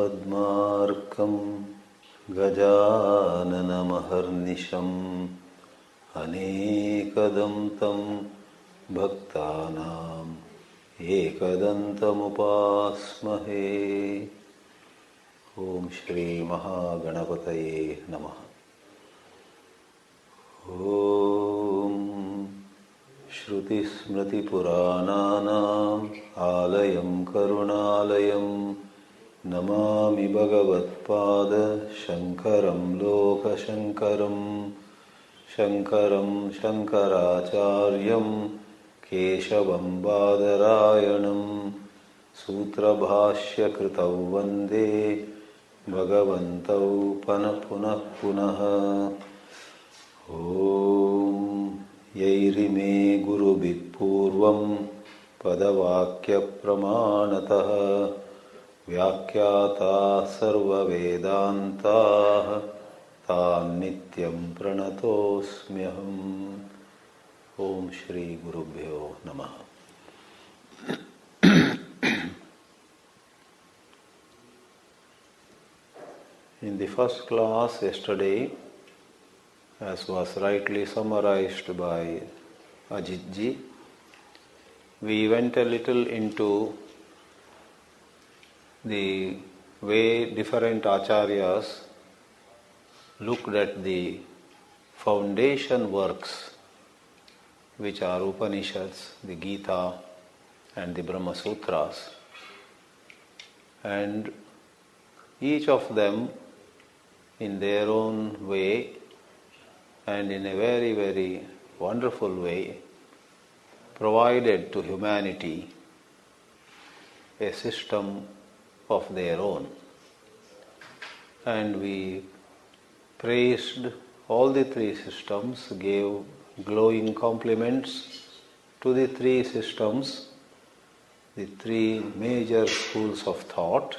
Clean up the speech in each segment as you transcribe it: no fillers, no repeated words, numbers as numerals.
पद्मार्कं गजाननमहर्निशम् अनेकदन्तं भक्तानाम् एकदन्तमुपास्महे। ओम श्री महागणपतये नमः। ओम श्रुतिस्मृतिपुराणानाम् आलयं करुणालयं नमामि भगवत्पाद शंकरं लोकशंकरं। शंकरं शंकराचार्यं केशवं बादरायणं सूत्रभाष्यकृतौ वन्दे भगवन्तौ पुनः पुनः। ॐ यैरिमे गुरुभिः पूर्वं पदवाक्यप्रमाणतः व्याख्याता सर्ववेदान्ताः तान् नित्यं प्रणतोऽस्म्यहम्। ओम श्री गुरुभ्यो नमः। In the first class yesterday, as was rightly summarized by Ajitji, we went a little into the way different acharyas looked at the foundation works, which are Upanishads, the Gita and the Brahma Sutras, and each of them in their own way and in a very, very wonderful way provided to humanity a system of their own. And we praised all the three systems, gave glowing compliments to the three systems, the three major schools of thought,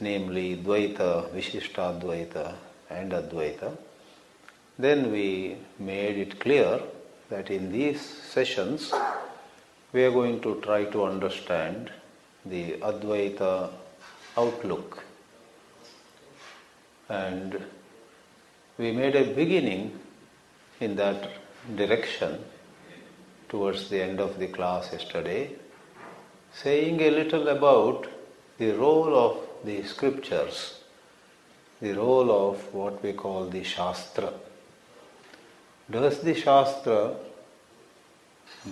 namely Dvaita, Vishishtadvaita and Advaita. Then we made it clear that in these sessions we are going to try to understand the Advaita outlook. And we made a beginning in that direction towards the end of the class yesterday, saying a little about the role of the scriptures, the role of what we call the Shastra. Does the Shastra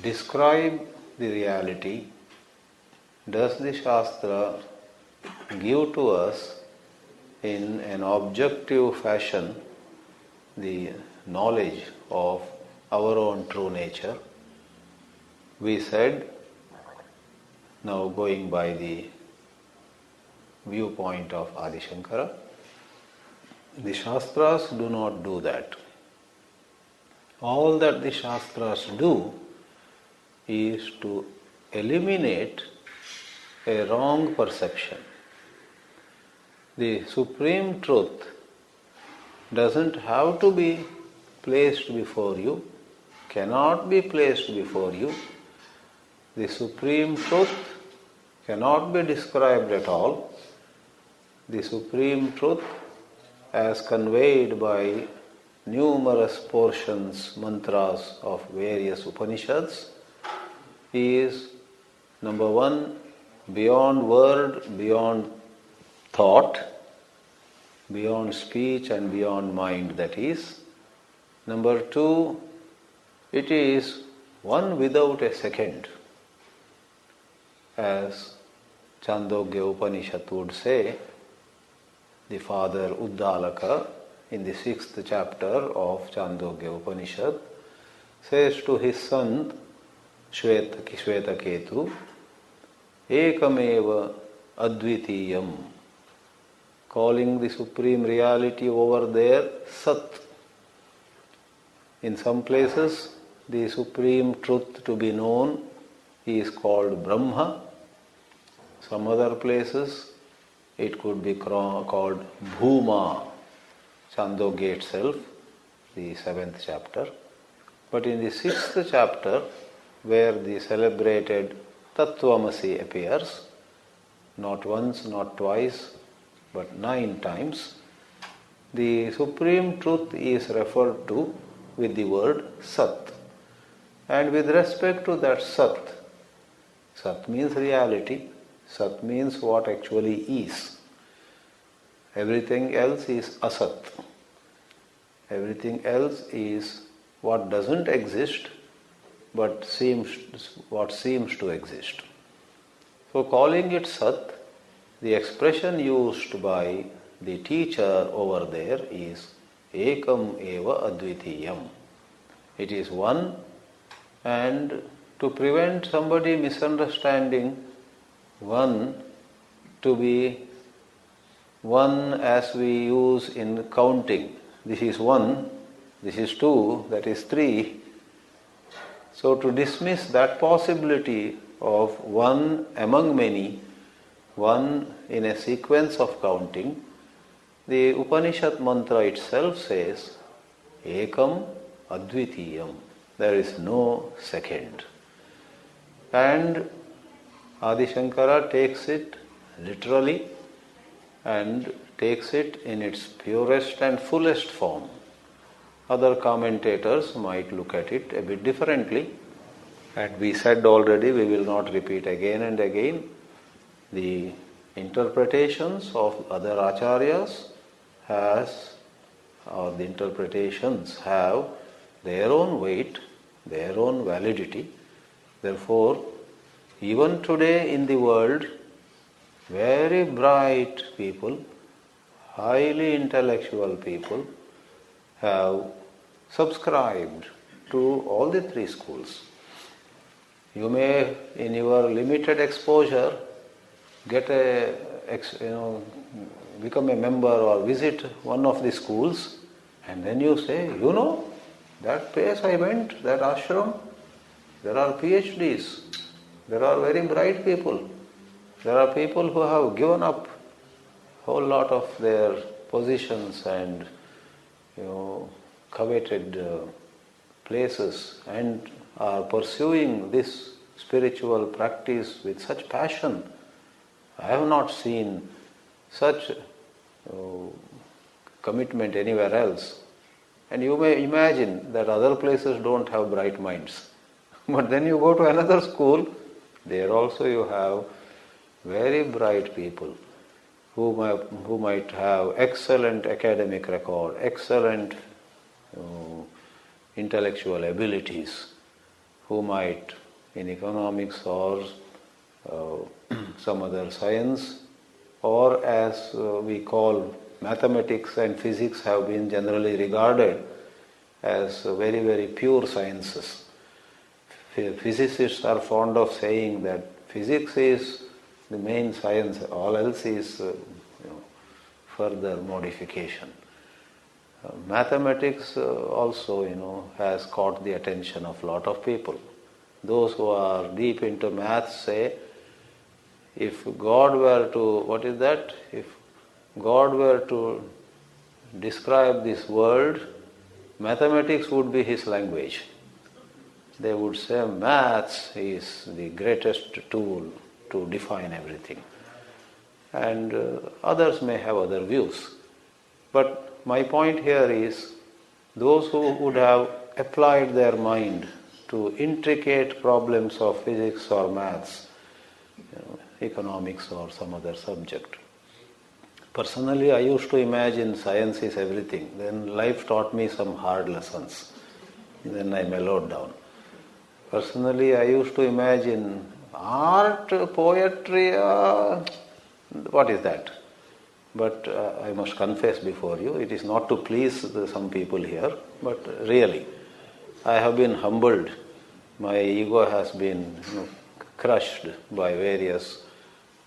describe the reality? Does the Shastra give to us in an objective fashion the knowledge of our own true nature? We said, now going by the viewpoint of Ādi Shankara, the Shastras do not do that. All that the Shastras do is to eliminate a wrong perception. The supreme truth doesn't have to be placed before you, cannot be placed before you. The supreme truth cannot be described at all. The supreme truth, as conveyed by numerous portions, mantras of various Upanishads, is number one, beyond word, beyond thought, beyond speech and beyond mind, that is. Number two, it is one without a second. As Chandogya Upanishad would say, the father Uddalaka in the 6th chapter of Chandogya Upanishad says to his son Shvetaketu, Ekameva Advitiyam, calling the supreme reality over there Sat. In some places the supreme truth to be known is called Brahma. Some other places it could be called Bhuma, Chandogya itself, the 7th chapter. But in the 6th chapter, where the celebrated Tattvamasi appears, not once, not twice, but 9 times, the Supreme Truth is referred to with the word Sat. And with respect to that Sat, Sat means reality, Sat means what actually is. Everything else is Asat. Everything else is what doesn't exist, but what seems to exist. So calling it Sat, the expression used by the teacher over there is Ekam Eva Advitiyam. It is one, and to prevent somebody misunderstanding one to be one as we use in counting. This is 1, this is 2, that is 3. So to dismiss that possibility of one among many, one in a sequence of counting, the Upanishad mantra itself says, Ekam Advitiyam. There is no second. And Ādi Shankara takes it literally and takes it in its purest and fullest form. Other commentators might look at it a bit differently. And we said already, we will not repeat again and again, the interpretations of other acharyas the interpretations have their own weight, their own validity. Therefore, even today in the world, very bright people, highly intellectual people have subscribed to all the 3 schools. You may, in your limited exposure, become a member or visit one of the schools, and then you say, that place I went, that ashram, there are PhDs, there are very bright people, there are people who have given up a whole lot of their positions and coveted places and are pursuing this spiritual practice with such passion. I have not seen such commitment anywhere else. And you may imagine that other places don't have bright minds. But then you go to another school, there also you have very bright people who might have excellent academic record, excellent intellectual abilities, who might in economics or some other science, or as we call mathematics and physics have been generally regarded as very, very pure sciences. Physicists are fond of saying that physics is the main science, all else is further modification. Mathematics also has caught the attention of a lot of people. Those who are deep into maths say, if God were to describe this world, mathematics would be his language. They would say maths is the greatest tool to define everything. And others may have other views. But my point here is, those who would have applied their mind to intricate problems of physics or maths, economics or some other subject. Personally, I used to imagine science is everything. Then life taught me some hard lessons. Then I mellowed down. Personally, I used to imagine art, poetry, what is that? But I must confess before you, it is not to please some people here, but really, I have been humbled. My ego has been crushed by various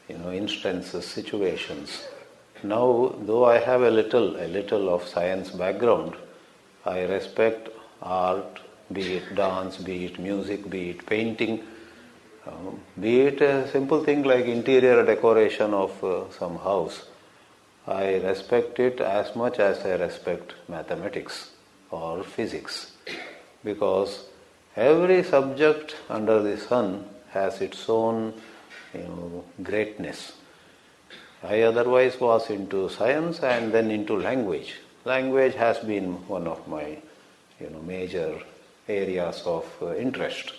instances, situations. Now, though I have a little of science background, I respect art, be it dance, be it music, be it painting, be it a simple thing like interior decoration of some house. I respect it as much as I respect mathematics or physics, because every subject under the sun has its own greatness. I otherwise was into science and then into language. Language has been one of my major areas of interest.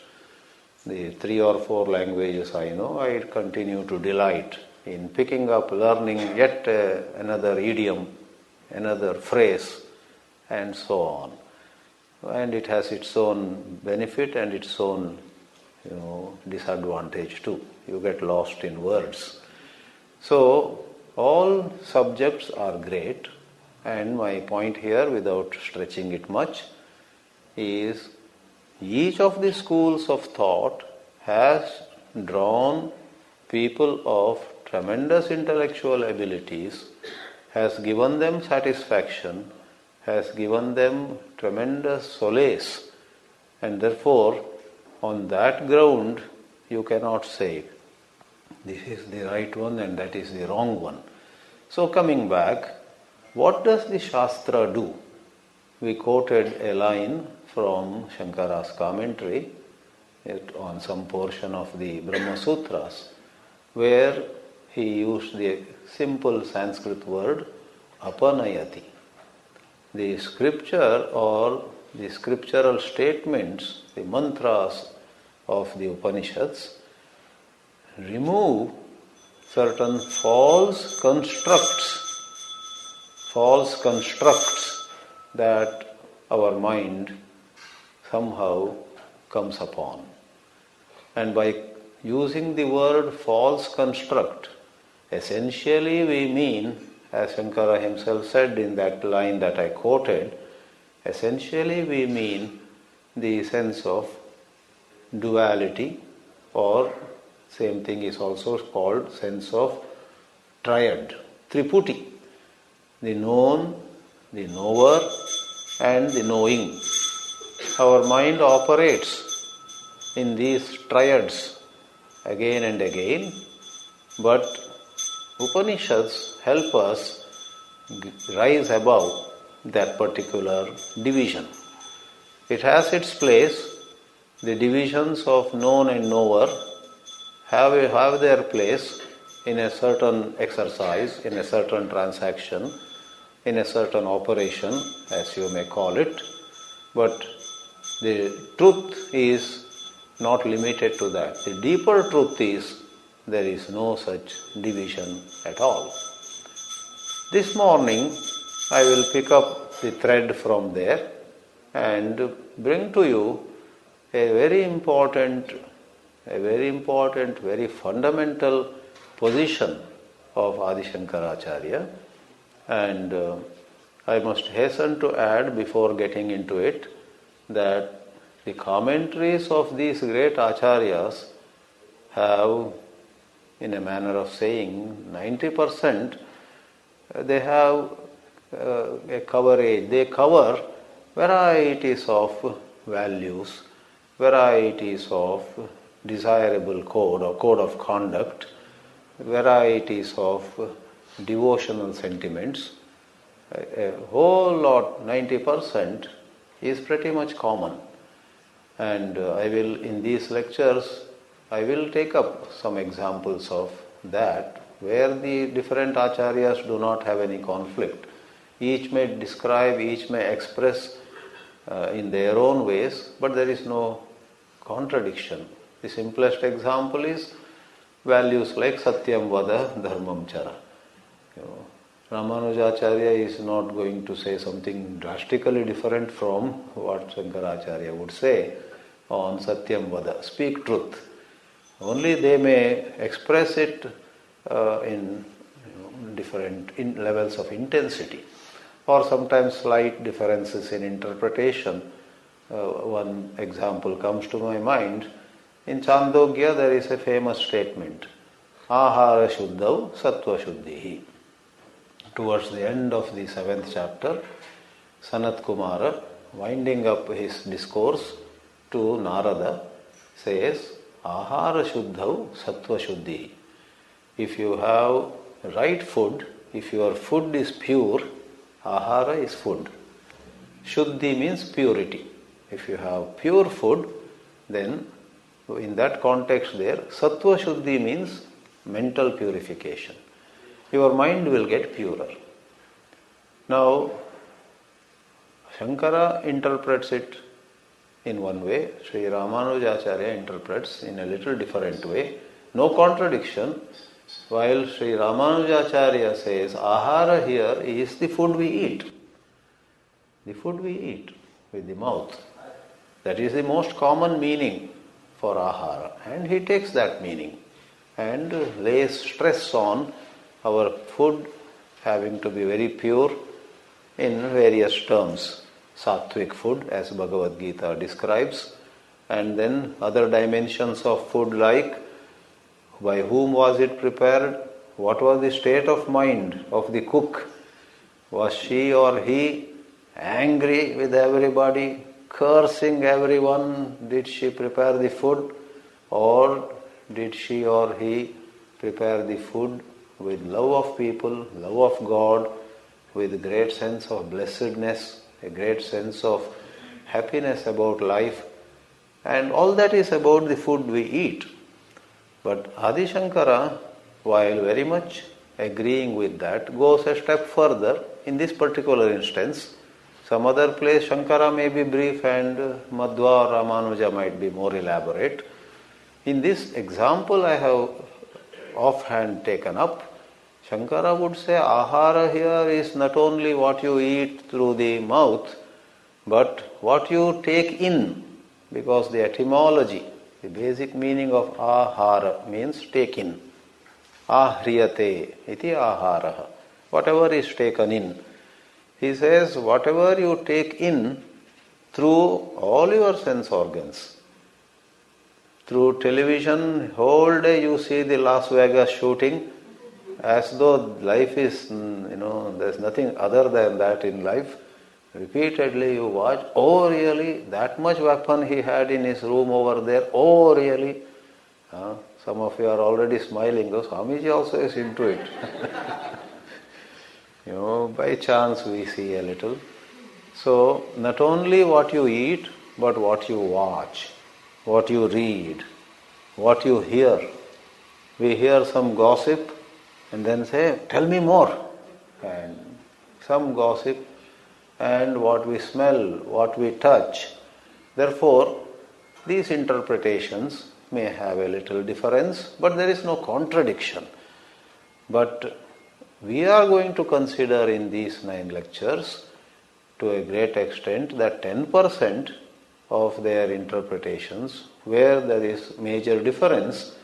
The 3 or 4 languages I know, I continue to delight in picking up, learning yet another idiom, another phrase, and so on. And it has its own benefit and its own disadvantage too. You get lost in words. So all subjects are great, and my point here, without stretching it much, is each of the schools of thought has drawn people of tremendous intellectual abilities, has given them satisfaction, has given them tremendous solace, and therefore on that ground you cannot say this is the right one and that is the wrong one. So coming back, what does the Shastra do? We quoted a line from Shankara's commentary on some portion of the Brahma Sutras, where he used the simple Sanskrit word apanayati. The scripture or the scriptural statements, the mantras of the Upanishads, remove certain false constructs that our mind somehow comes upon. And by using the word false construct, essentially we mean, as Shankara himself said in that line that I quoted, essentially we mean the sense of duality, or same thing is also called sense of triad, triputi, the known, the knower, and the knowing. Our mind operates in these triads again and again, but Upanishads help us rise above that particular division. It has its place. The divisions of known and knower have their place in a certain exercise, in a certain transaction, in a certain operation, as you may call it. But the truth is not limited to that. The deeper truth is there is no such division at all. This morning I will pick up the thread from there and bring to you a very important, very fundamental position of Ādi Shankarāchārya. And I must hasten to add, before getting into it, that the commentaries of these great acharyas have, in a manner of saying, 90%, they have a coverage. They cover varieties of values, varieties of desirable code or code of conduct, varieties of devotional sentiments. A whole lot, 90%, is pretty much common. And I will, in these lectures, I will take up some examples of that, where the different acharyas do not have any conflict. Each may describe, each may express in their own ways, but there is no contradiction. The simplest example is values like Satyam Vada Dharmam Chara. Ramanujacharya is not going to say something drastically different from what Shankaracharya would say on Satyam Vada, speak truth. Only they may express it in different levels of intensity, or sometimes slight differences in interpretation. One example comes to my mind. In Chandogya there is a famous statement, Ahara Shuddhav Sattva Shuddhihi. Towards the end of the 7th chapter, Sanat Kumara, winding up his discourse to Narada, says, Ahara Shuddhav Sattva Shuddhihi. If you have right food, if your food is pure, Ahara is food. Shuddhi means purity. If you have pure food, then in that context there, Sattva Shuddhi means mental purification. your mind will get purer. Now, Shankara interprets it in one way, Sri Ramanujacharya interprets in a little different way. No contradiction. While Sri Ramanujacharya says, ahara here is the food we eat. The food we eat with the mouth. That is the most common meaning for ahara. And he takes that meaning and lays stress on our food having to be very pure in various terms. Sattvic food, as Bhagavad Gita describes, and then other dimensions of food like by whom was it prepared, what was the state of mind of the cook, was she or he angry with everybody, cursing everyone, did she prepare the food, or did she or he prepare the food with love of people, love of God, with a great sense of blessedness, a great sense of happiness about life, and all that is about the food we eat. But Ādi Shankara, while very much agreeing with that, goes a step further in this particular instance. Some other place Shankara may be brief and Madhva or Ramanuja might be more elaborate. In this example I have offhand taken up, Shankara would say ahara here is not only what you eat through the mouth, but what you take in, because the etymology, the basic meaning of ahara means take in. Ahriyate iti aharaha. Whatever is taken in. He says whatever you take in through all your sense organs. Through television, whole day you see the Las Vegas shooting, as though life is, there's nothing other than that in life. Repeatedly you watch, oh really, that much weapon he had in his room over there, oh really. Some of you are already smiling, though Swāmiji also is into it. By chance we see a little. So, not only what you eat, but what you watch, what you read, what you hear. We hear some gossip and then say, tell me more. And some gossip, and what we smell, what we touch. Therefore, these interpretations may have a little difference, but there is no contradiction. But we are going to consider in these 9 lectures, to a great extent, that 10% of their interpretations where there is major difference,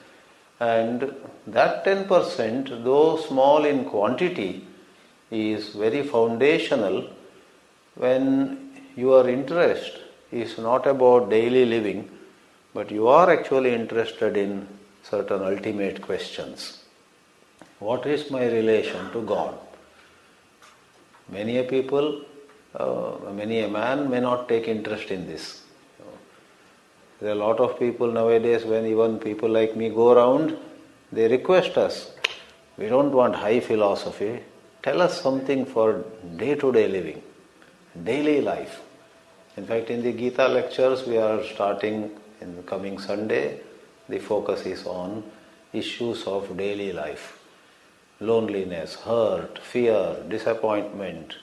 and that 10%, though small in quantity, is very foundational when your interest is not about daily living, but you are actually interested in certain ultimate questions. What is my relation to God? Many a people, many a man may not take interest in this. There are a lot of people nowadays, when even people like me go around, they request us, we don't want high philosophy, tell us something for day-to-day living, daily life. In fact, in the Gita lectures we are starting in the coming Sunday, the focus is on issues of daily life. Loneliness, hurt, fear, disappointment,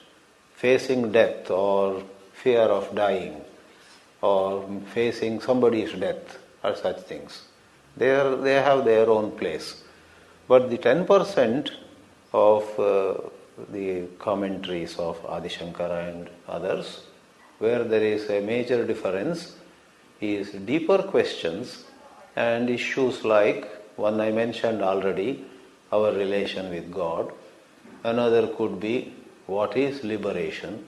facing death or fear of dying, or facing somebody's death, or such things. They have their own place. But the 10% of the commentaries of Ādi Shankara and others, where there is a major difference, is deeper questions and issues like, one I mentioned already, our relation with God. Another could be, what is liberation?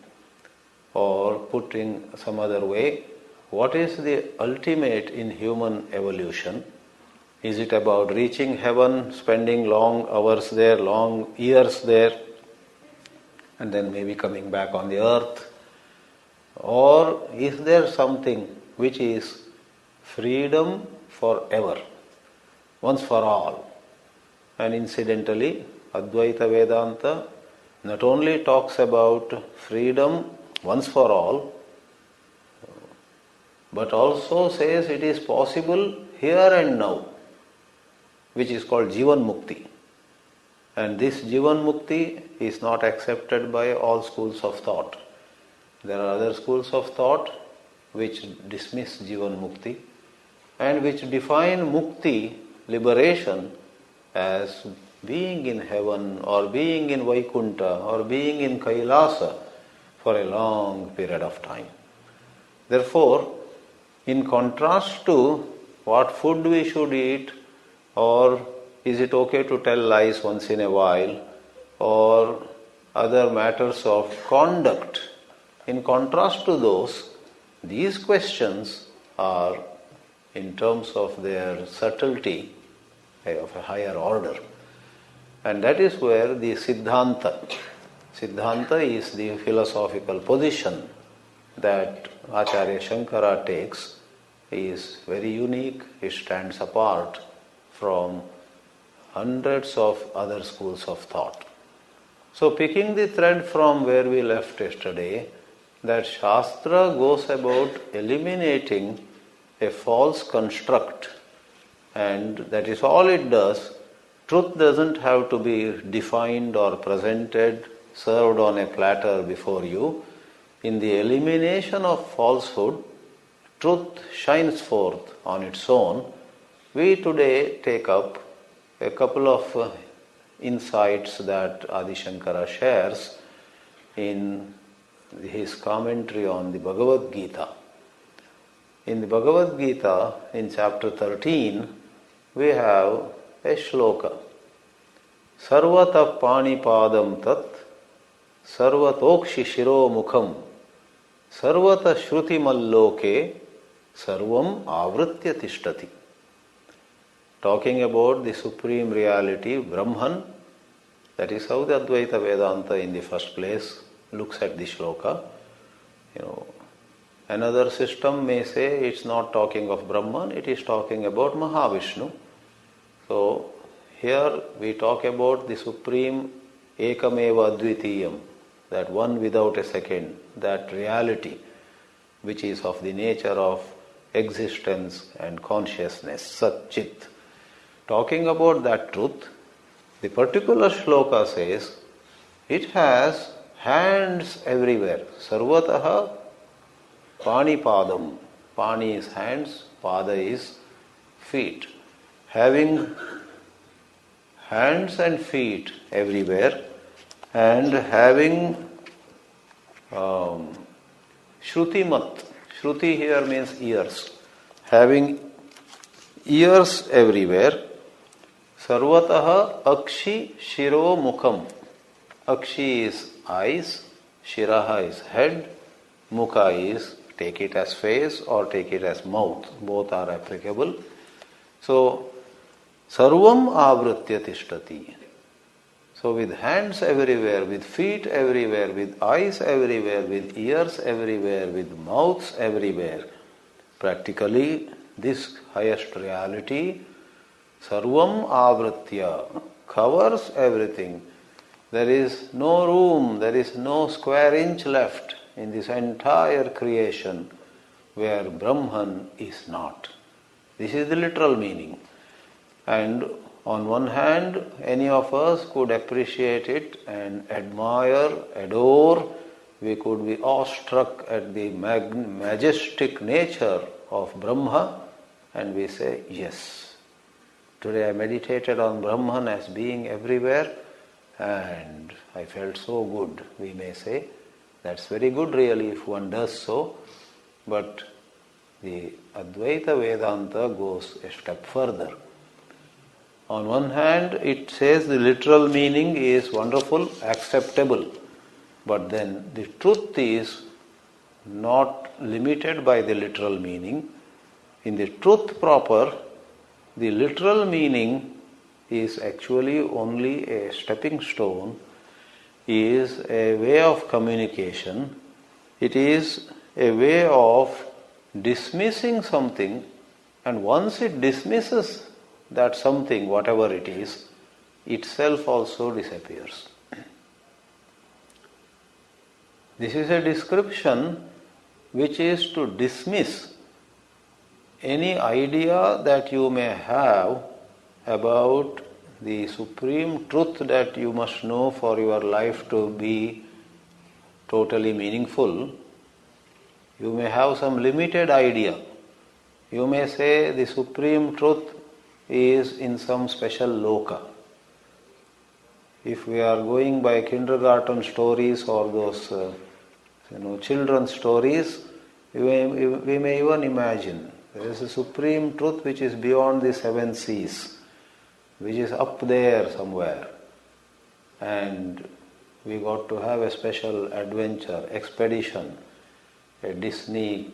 Or put in some other way, what is the ultimate in human evolution? Is it about reaching heaven, spending long hours there, long years there, and then maybe coming back on the earth? Or is there something which is freedom forever, once for all? And incidentally, ADVAITA VEDΑNTA not only talks about freedom once for all, but also says it is possible here and now, which is called Jivan Mukti. And this Jivan Mukti is not accepted by all schools of thought. There are other schools of thought which dismiss Jivan Mukti and which define Mukti, liberation, as being in heaven or being in Vaikuntha or being in Kailasa for a long period of time. Therefore, in contrast to what food we should eat, or is it okay to tell lies once in a while, or other matters of conduct, in contrast to those, these questions are, in terms of their subtlety, of a higher order. And that is where the Siddhanta is the philosophical position that Acharya Shankara takes, is very unique. It stands apart from hundreds of other schools of thought. So picking the thread from where we left yesterday, that Shastra goes about eliminating a false construct, and that is all it does. Truth doesn't have to be defined or presented, served on a platter before you. In the elimination of falsehood, truth shines forth on its own. We today take up a couple of insights that Ādi Shankara shares in his commentary on the Bhagavad Gita. In the Bhagavad Gita, in chapter 13, we have a shloka. Sarvata panipadam tat, sarvatokshi shiro mukham, sarvata shruti malloke, sarvam avritya tishtati. Talking about the supreme reality, Brahman, that is how the Advaita Vedanta in the first place looks at the shloka. Another system may say it's not talking of Brahman, it is talking about Mahavishnu. So here we talk about the supreme Ekameva Advitiyam, that one without a second, that reality which is of the nature of existence and consciousness, Sat Chit. Talking about that truth, the particular shloka says it has hands everywhere. Sarvataha panipadam. Pani is hands, pada is feet. Having hands and feet everywhere, and having Shrutimat. Shruti here means ears. Having ears everywhere. Sarvataha akshi shiro mukham. Akshi is eyes, shiraha is head, mukha is, take it as face or take it as mouth. Both are applicable. So, sarvam avritya tishtati. So with hands everywhere, with feet everywhere, with eyes everywhere, with ears everywhere, with mouths everywhere, practically this highest reality, sarvam avritya, covers everything. There is no room, there is no square inch left in this entire creation where Brahman is not. This is the literal meaning. And on one hand, any of us could appreciate it and admire, adore. We could be awestruck at the majestic nature of Brahma, and we say, yes. Today I meditated on Brahman as being everywhere, and I felt so good. We may say, that's very good really if one does so, but the Advaita Vedanta goes a step further. On one hand, it says the literal meaning is wonderful, acceptable, but then the truth is not limited by the literal meaning. In the truth proper, the literal meaning is actually only a stepping stone, is a way of communication. It is a way of dismissing something, and once it dismisses that something, whatever it is, itself also disappears. This is a description which is to dismiss any idea that you may have about the supreme truth that you must know for your life to be totally meaningful, you may have some limited idea. You may say the supreme truth is in some special loka. If we are going by kindergarten stories or those children's stories, we may even imagine there is a supreme truth which is beyond the seven seas, which is up there somewhere, and we got to have a special adventure, expedition, a Disney,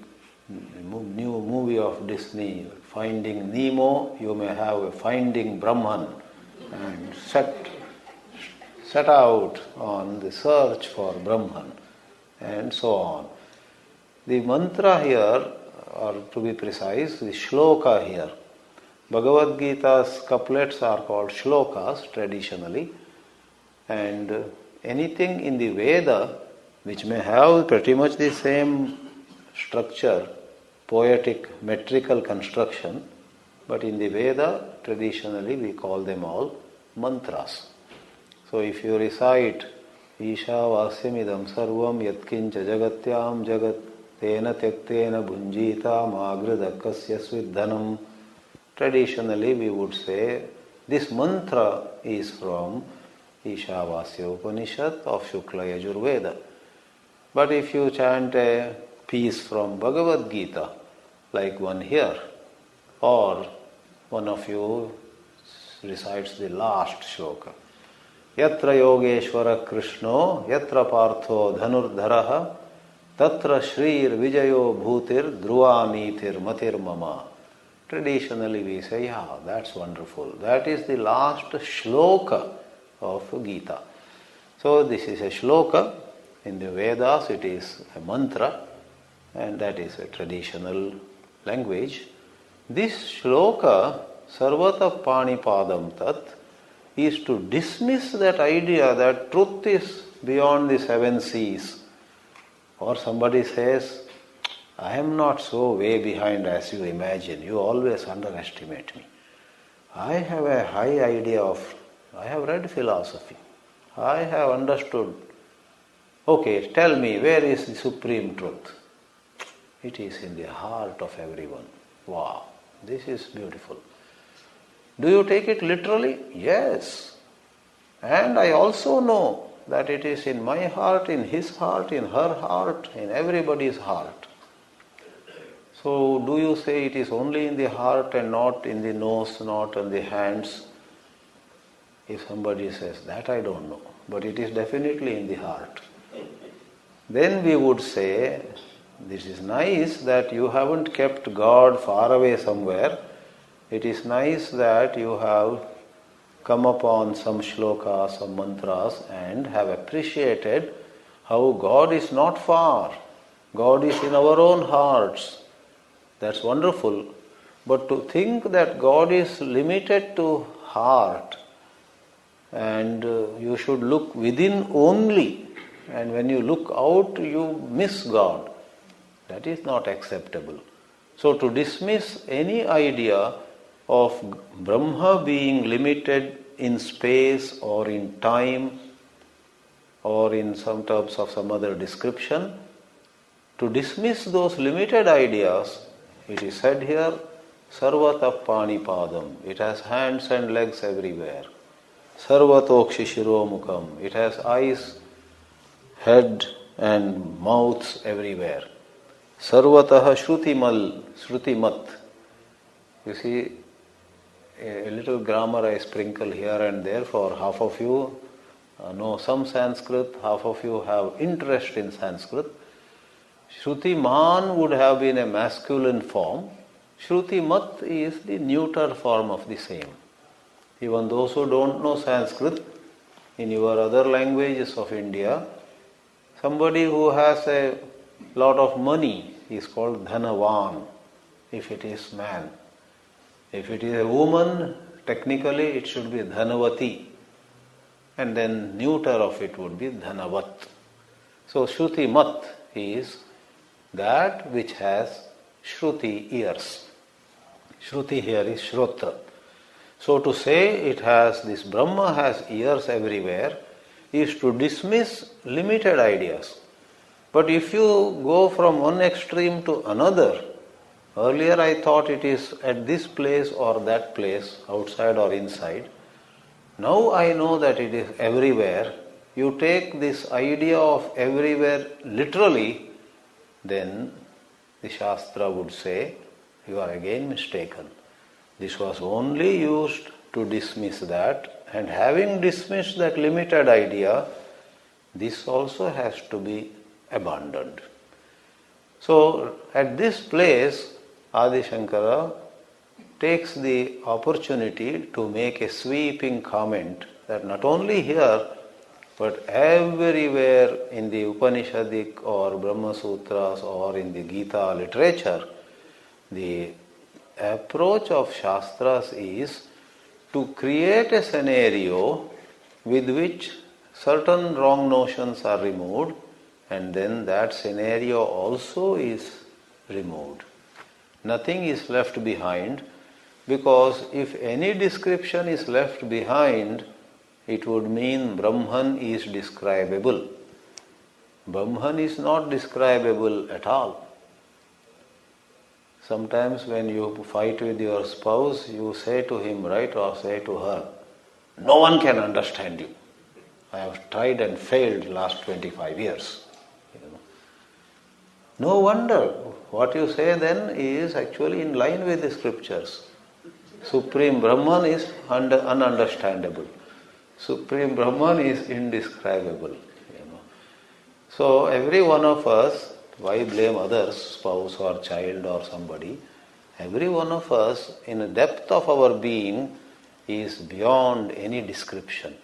new movie of Disney, Finding Nemo. You may have a Finding Brahman, and set out on the search for Brahman, and so on. The mantra here, or to be precise, the shloka here, Bhagavad Gita's couplets are called shlokas traditionally, and anything in the Veda which may have pretty much the same structure, poetic, metrical construction, but in the Veda traditionally we call them all mantras. So if you recite Isha Vasyamidam Sarvam Yatkincha Jagatyam Jagat Tena Tyaktena Bhunjita Magridakasya Svidhanam, traditionally we would say this mantra is from Ishavasya Upanishad of Shukla Yajurveda. But if you chant a piece from Bhagavad Gita, like one here, or one of you recites the last shloka, Yatra Yogeshwara Krishno, Yatra Partho Dhanurdharaha, Tatra Shrir Vijayo Bhutir Dhruvanitir Matir Mama. Traditionally we say, yeah, that's wonderful. That is the last shloka of Gita. So this is a shloka. In the Vedas it is a mantra, and that is a traditional language. This shloka, Sarvata Panipadam Tat, is to dismiss that idea that truth is beyond the seven seas. Or somebody says, I am not so way behind as you imagine. You always underestimate me. I have a high idea I have read philosophy. I have understood. Okay, tell me, where is the supreme truth? It is in the heart of everyone. Wow, this is beautiful. Do you take it literally? Yes. And I also know that it is in my heart, in his heart, in her heart, in everybody's heart. So do you say it is only in the heart and not in the nose, not in the hands? If somebody says, that I don't know, but it is definitely in the heart. Then we would say, this is nice that you haven't kept God far away somewhere. It is nice that you have come upon some shlokas, some mantras, and have appreciated how God is not far. God is in our own hearts. That's wonderful. But to think that God is limited to heart, and you should look within only, and when you look out you miss God, that is not acceptable. So to dismiss any idea of Brahma being limited in space or in time or in some terms of some other description, to dismiss those limited ideas, it is said here, Sarvata Panipadam, it has hands and legs everywhere. Sarvatokshishiro Mukham, it has eyes, head and mouths everywhere. Sarvataha Shrutimat. You see, a little grammar I sprinkle here and there for half of you know some Sanskrit, half of you have interest in Sanskrit. Shrutiman would have been a masculine form. Shrutimat is the neuter form of the same. Even those who don't know Sanskrit, in your other languages of India, somebody who has a lot of money is called Dhanavan, if it is man. If it is a woman, technically it should be Dhanavati, and then neuter of it would be Dhanavat. So Shruti-mat is that which has Shruti ears. Shruti here is Shrotra. So to say this Brahma has ears everywhere is to dismiss limited ideas. But if you go from one extreme to another, earlier I thought it is at this place or that place, outside or inside. Now I know that it is everywhere. You take this idea of everywhere literally, then the Shastra would say, you are again mistaken. This was only used to dismiss that, and having dismissed that limited idea, this also has to be abandoned. So at this place, Ādi Shankara takes the opportunity to make a sweeping comment that not only here, but everywhere in the Upanishadic or Brahma Sutras or in the Gita literature, the approach of Shastras is to create a scenario with which certain wrong notions are removed, and then that scenario also is removed. Nothing is left behind, because if any description is left behind, it would mean Brahman is describable. Brahman is not describable at all. Sometimes when you fight with your spouse, you say to him, right, or say to her, no one can understand you. I have tried and failed last 25 years. No wonder. What you say then is actually in line with the scriptures. Supreme Brahman is ununderstandable. Supreme Brahman is indescribable. So every one of us, why blame others, spouse or child or somebody? Every one of us, in the depth of our being, is beyond any description.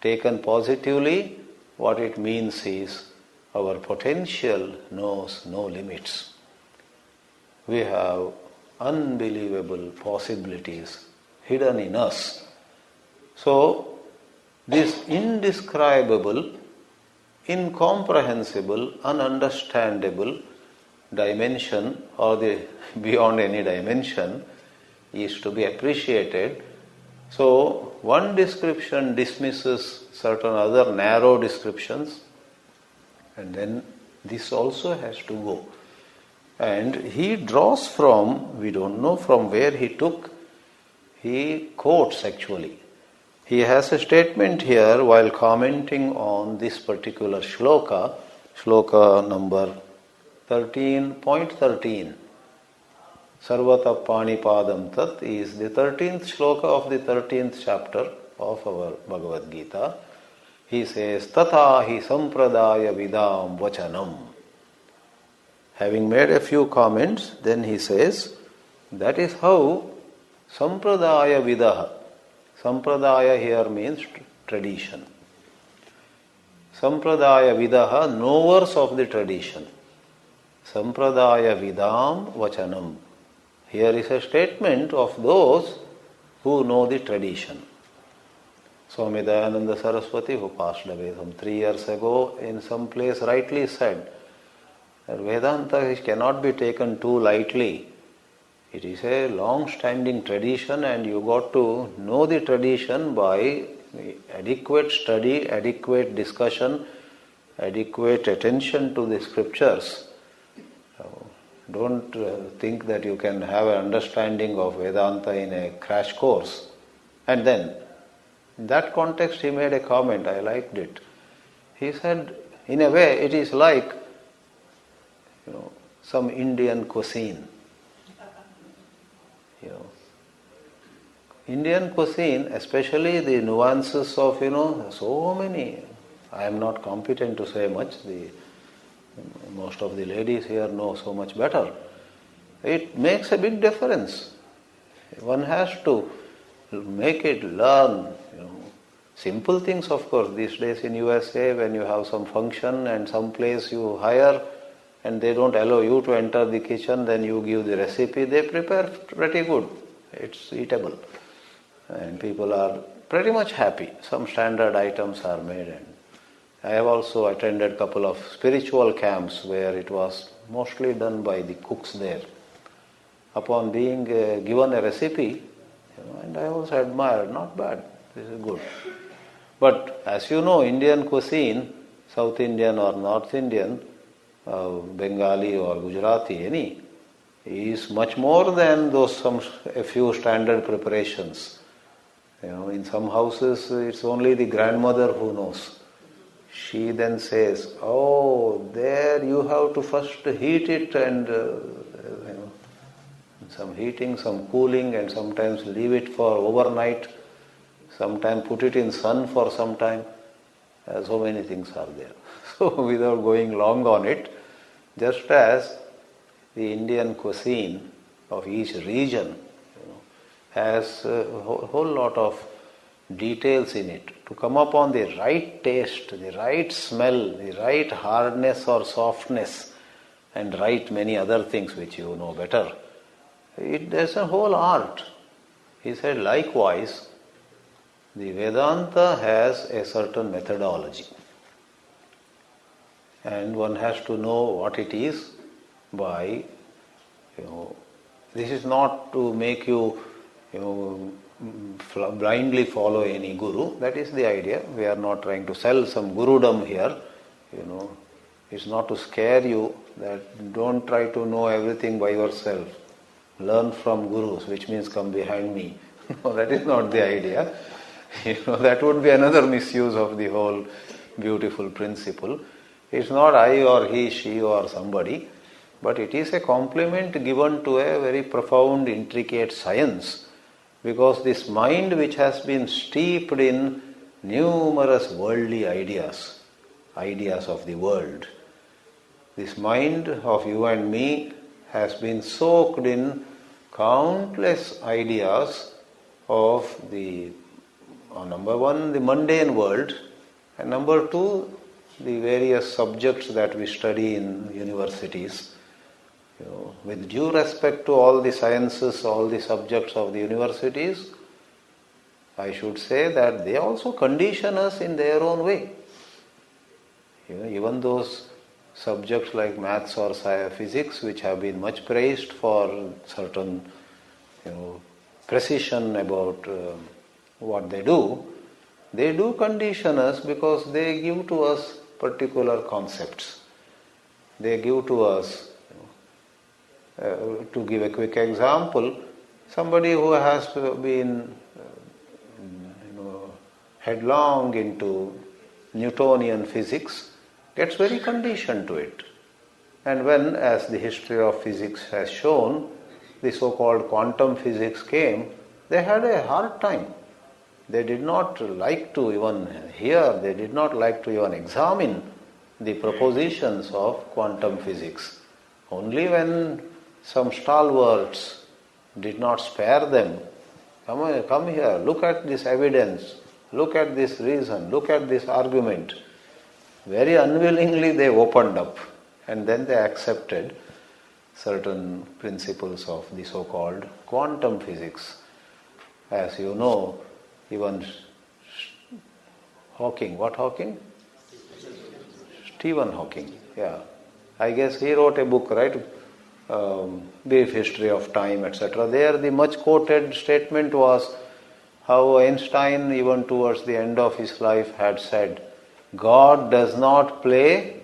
Taken positively, what it means is our potential knows no limits. We have unbelievable possibilities hidden in us. So, this indescribable, incomprehensible, ununderstandable dimension, or the beyond any dimension, is to be appreciated. So, one description dismisses certain other narrow descriptions, and then this also has to go. And he draws from, we don't know from where he took, he quotes actually. He has a statement here while commenting on this particular shloka, shloka number 13.13. Sarvata Panipadam Tat is the 13th shloka of the 13th chapter of our Bhagavad Gita. He says, Tata hi sampradaya vidam vachanam. Having made a few comments, then he says, that is how sampradaya vidaha. Sampradaya here means tradition. Sampradaya vidaha, knowers of the tradition. Sampradaya vidam vachanam. Here is a statement of those who know the tradition. Swami Dayananda Saraswati, who passed away some 3 years ago, in some place rightly said that Vedanta cannot be taken too lightly. It is a long-standing tradition, and you got to know the tradition by adequate study, adequate discussion, adequate attention to the scriptures. Don't think that you can have an understanding of Vedanta in a crash course. And then, in that context, he made a comment, I liked it. He said, in a way, it is like, some Indian cuisine. Indian cuisine, especially the nuances of, so many. I am not competent to say much. Most of the ladies here know so much better. It makes a big difference. One has to make it learn. Simple things, of course. These days in USA, when you have some function and some place you hire and they don't allow you to enter the kitchen, then you give the recipe. They prepare pretty good. It's eatable. And people are pretty much happy. Some standard items are made. And I have also attended a couple of spiritual camps where it was mostly done by the cooks there. Upon being given a recipe, And I also admired, not bad, this is good. But as you know, Indian cuisine, South Indian or North Indian, Bengali or Gujarati, any, is much more than a few standard preparations. In some houses it's only the grandmother who knows. She then says, "Oh, there you have to first heat it and some heating, some cooling, and sometimes leave it for overnight. Sometimes put it in sun for some time." So many things are there. So without going long on it, just as the Indian cuisine of each region has a whole lot of details in it to come upon the right taste, the right smell, the right hardness or softness, and right many other things which you know better. There's a whole art. He said, likewise, the Vedanta has a certain methodology. And one has to know what it is by, this is not to make you, blindly follow any guru. That is the idea. We are not trying to sell some gurudom here. It's not to scare you that don't try to know everything by yourself. Learn from gurus, which means come behind me. No, that is not the idea. That would be another misuse of the whole beautiful principle. It's not I or he, she or somebody, but it is a compliment given to a very profound, intricate science. Because this mind which has been steeped in numerous worldly ideas of the world, this mind of you and me has been soaked in countless ideas of number one, the mundane world, and number two, the various subjects that we study in universities. With due respect to all the sciences, all the subjects of the universities, I should say that they also condition us in their own way. Even those subjects like maths or physics, which have been much praised for certain precision about what they do condition us because they give to us particular concepts. They give to us, to give a quick example, somebody who has been headlong into Newtonian physics gets very conditioned to it. And when, as the history of physics has shown, the so-called quantum physics came, they had a hard time. They did not like to even hear, they did not like to even examine the propositions of quantum physics. Only when some stalwarts did not spare them, come here, look at this evidence, look at this reason, look at this argument. Very unwillingly they opened up, and then they accepted certain principles of the so-called quantum physics. As you know, even Hawking, what Hawking? Stephen Hawking, yeah. I guess he wrote a book, right? Brief History of Time, etc. There the much quoted statement was how Einstein, even towards the end of his life, had said, God does not play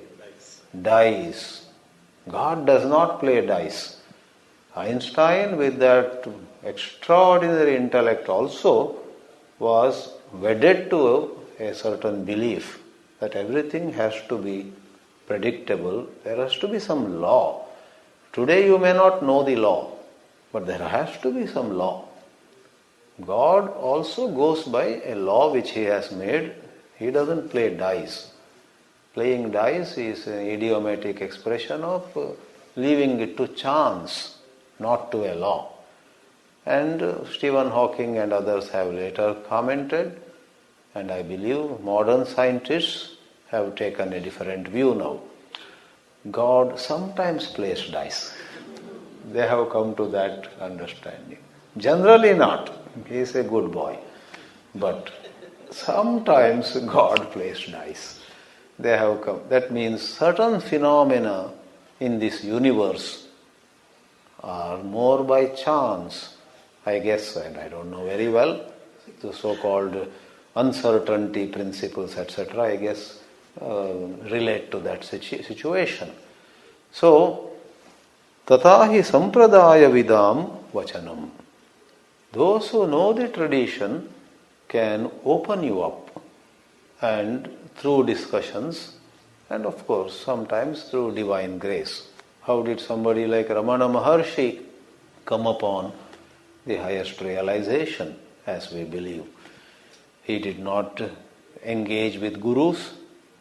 dice. God does not play dice. Einstein, with that extraordinary intellect also, was wedded to a certain belief that everything has to be predictable. There has to be some law. Today you may not know the law, but there has to be some law. God also goes by a law which He has made. He doesn't play dice. Playing dice is an idiomatic expression of leaving it to chance, not to a law. And Stephen Hawking and others have later commented, and I believe modern scientists have taken a different view now. God sometimes plays dice. They have come to that understanding. Generally not. He is a good boy. But sometimes God plays dice. They have come. That means certain phenomena in this universe are more by chance, I guess, and I don't know very well, the so-called uncertainty principles, etc., I guess, relate to that situation. So, tatahi sampradaya vidam vachanam. Those who know the tradition can open you up, and through discussions, and of course sometimes through divine grace. How did somebody like Ramana Maharshi come upon the highest realization, as we believe? He did not engage with gurus.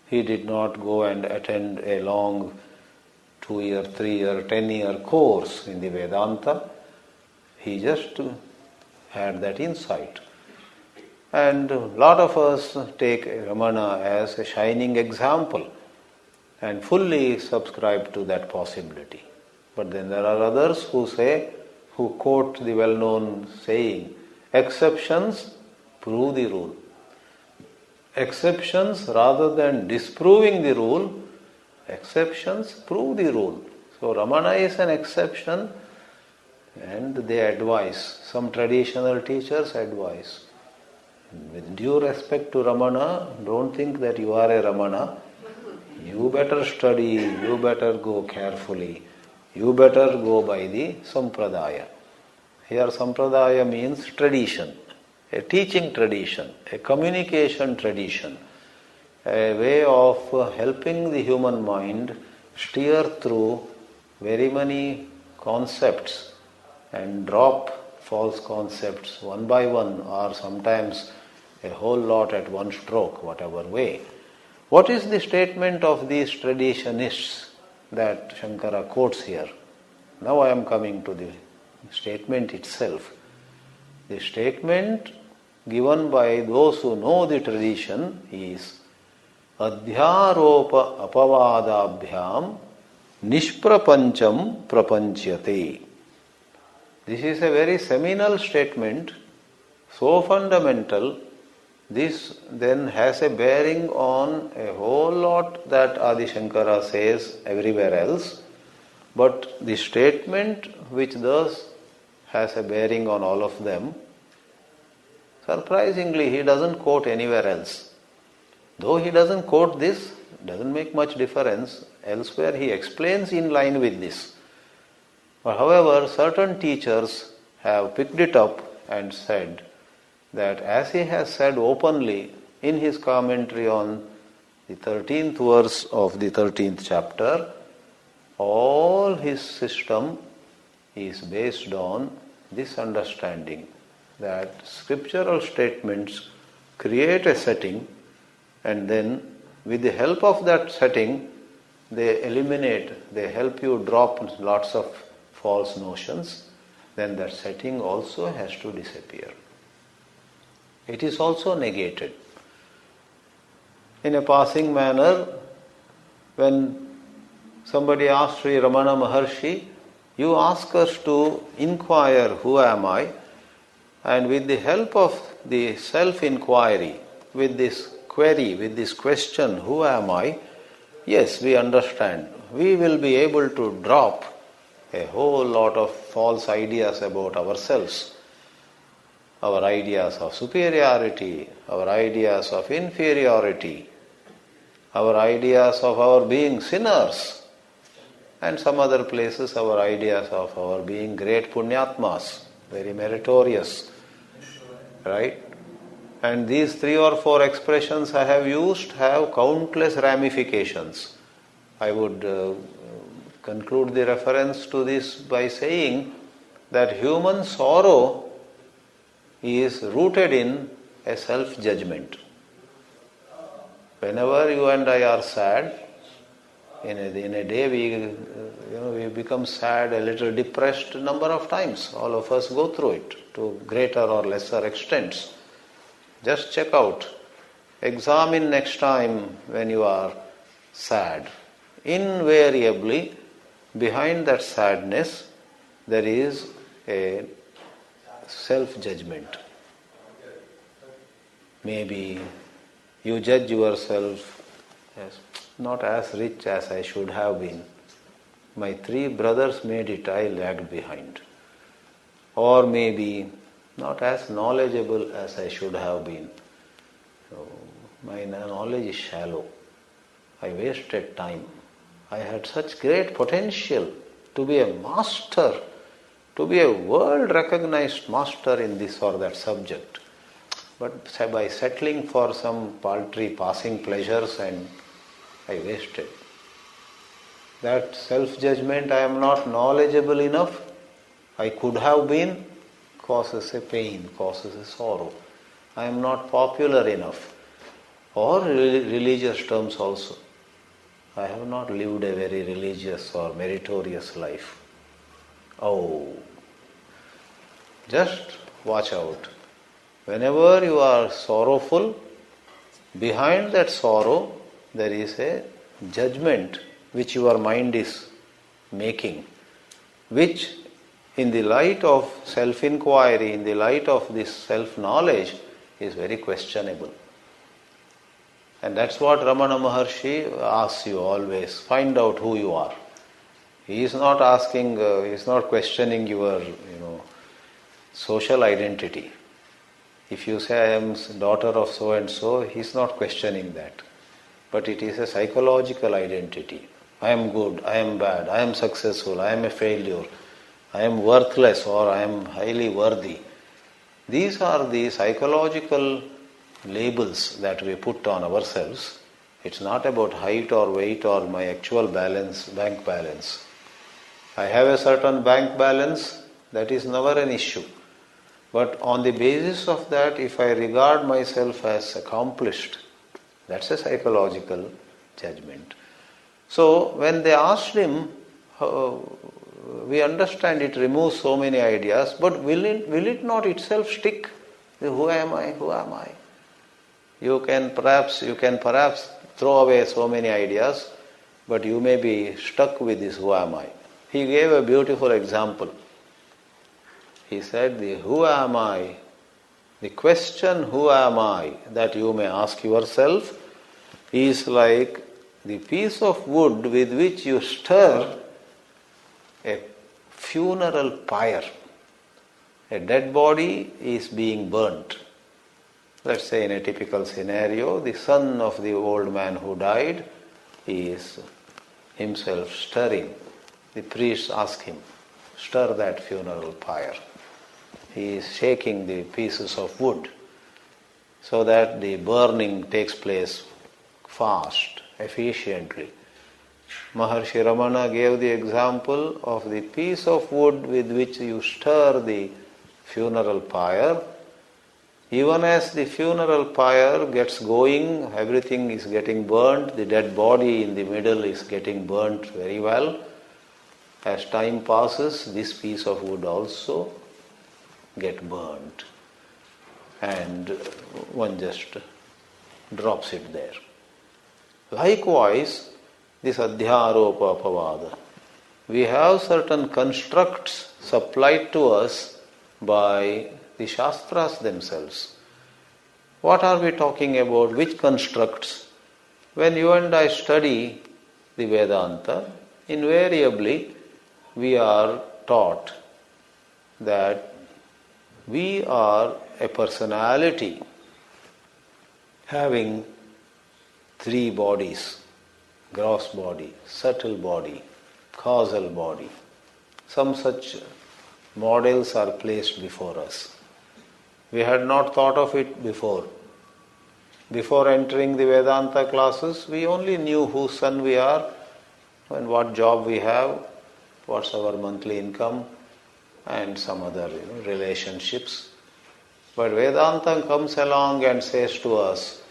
He did not go and attend a long 2-year, 3-year, 10-year course in the Vedanta. He just had that insight. And a lot of us take Ramana as a shining example and fully subscribe to that possibility. But then there are others who quote the well-known saying, exceptions prove the rule. Exceptions, rather than disproving the rule, exceptions prove the rule. So Ramana is an exception, and they advise. Some traditional teachers advise. With due respect to Ramana, don't think that you are a Ramana. You better study, you better go carefully, you better go by the sampradaya. Here sampradaya means tradition, a teaching tradition, a communication tradition, a way of helping the human mind steer through very many concepts and drop false concepts one by one, or sometimes a whole lot at one stroke, whatever way. What is the statement of these traditionists that Shankara quotes here? Now I am coming to the statement itself. The statement given by those who know the tradition is Adhyaropa apavadabhyam nishprapancham prapanchyate. This is a very seminal statement, so fundamental. This then has a bearing on a whole lot that Ādi Shankara says everywhere else, but the statement which thus has a bearing on all of them, surprisingly he doesn't quote anywhere else. Though he doesn't quote this, doesn't make much difference. Elsewhere he explains in line with this. But however, certain teachers have picked it up and said that as he has said openly in his commentary on the 13th verse of the 13th chapter, all his system is based on this understanding that scriptural statements create a setting, and then with the help of that setting they help you drop lots of false notions, then that setting also has to disappear. It is also negated. In a passing manner, when somebody asks Sri Ramana Maharshi, you ask us to inquire who am I, and with the help of the self-inquiry, with this query, with this question, who am I? Yes, we understand. We will be able to drop a whole lot of false ideas about ourselves. Our ideas of superiority, our ideas of inferiority, our ideas of our being sinners, and some other places our ideas of our being great punyatmas, very meritorious, right? And these 3 or 4 expressions I have used have countless ramifications. I would conclude the reference to this by saying that human sorrow is rooted in a self-judgment. Whenever you and I are sad, in a day we become sad, a little depressed a number of times. All of us go through it to greater or lesser extents. Just check out. Examine next time when you are sad. Invariably, behind that sadness, there is a self-judgment. Maybe you judge yourself as not as rich as I should have been. My 3 brothers made it, I lagged behind. or maybe not as knowledgeable as I should have been. So my knowledge is shallow. I wasted time. I had such great potential to be a master, to be a world-recognized master in this or that subject. But by settling for some paltry passing pleasures, and I wasted. That self-judgment, I am not knowledgeable enough, I could have been, causes a pain, causes a sorrow. I am not popular enough. Or religious terms also. I have not lived a very religious or meritorious life. Oh, just watch out. Whenever you are sorrowful, behind that sorrow there is a judgment which your mind is making, which in the light of self-inquiry, in the light of this self-knowledge, is very questionable. And that's what Ramana Maharshi asks you always, find out who you are. He is not asking, he is not questioning your, social identity. If you say I am daughter of so and so, he is not questioning that. But it is a psychological identity. I am good, I am bad, I am successful, I am a failure, I am worthless or I am highly worthy. These are the psychological labels that we put on ourselves. It's not about height or weight or my actual balance, bank balance. I have a certain bank balance, that is never an issue. But on the basis of that, if I regard myself as accomplished, that's a psychological judgment. So when they asked him, we understand it removes so many ideas, but will it not itself stick? Who am I? Who am I? You can perhaps throw away so many ideas, but you may be stuck with this who am I. He gave a beautiful example. He said, the who am I, the question who am I that you may ask yourself is like the piece of wood with which you stir a funeral pyre. A dead body is being burnt. Let's say in a typical scenario, the son of the old man who died is himself stirring. The priest asks him, stir that funeral pyre. He is shaking the pieces of wood so that the burning takes place fast, efficiently. Maharshi Ramana gave the example of the piece of wood with which you stir the funeral pyre. Even as the funeral pyre gets going, everything is getting burnt, the dead body in the middle is getting burnt very well. As time passes, this piece of wood also get burnt. And one just drops it there. Likewise, this adhyaropa apavada. We have certain constructs supplied to us by the Shastras themselves. What are we talking about? Which constructs? When you and I study the Vedanta, invariably we are taught that we are a personality having three bodies: gross body, subtle body, causal body. Some such models are placed before us. We had not thought of it before. Before entering the Vedanta classes, we only knew whose son we are and what job we have, what's our monthly income, and some other relationships. But Vedanta comes along and says to us,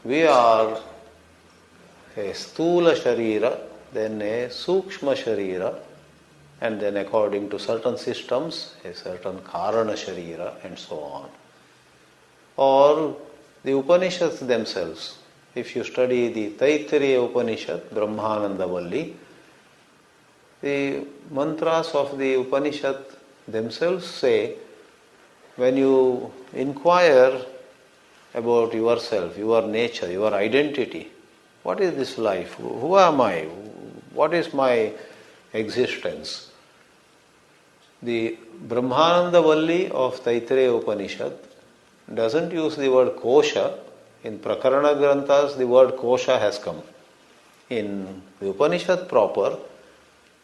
we are a sthula sharira, then a sukshma sharira, and then according to certain systems, a certain karana sharira, and so on. Or the Upanishads themselves. If you study the Taittiriya Upanishad, Brahmananda Valli, the mantras of the Upanishad themselves say, when you inquire about yourself, your nature, your identity, what is this life? Who am I? What is my existence? The Brahmananda Valli of Taittiriya Upanishad doesn't use the word kosha. In Prakarana Granthas, the word kosha has come. In the Upanishad proper,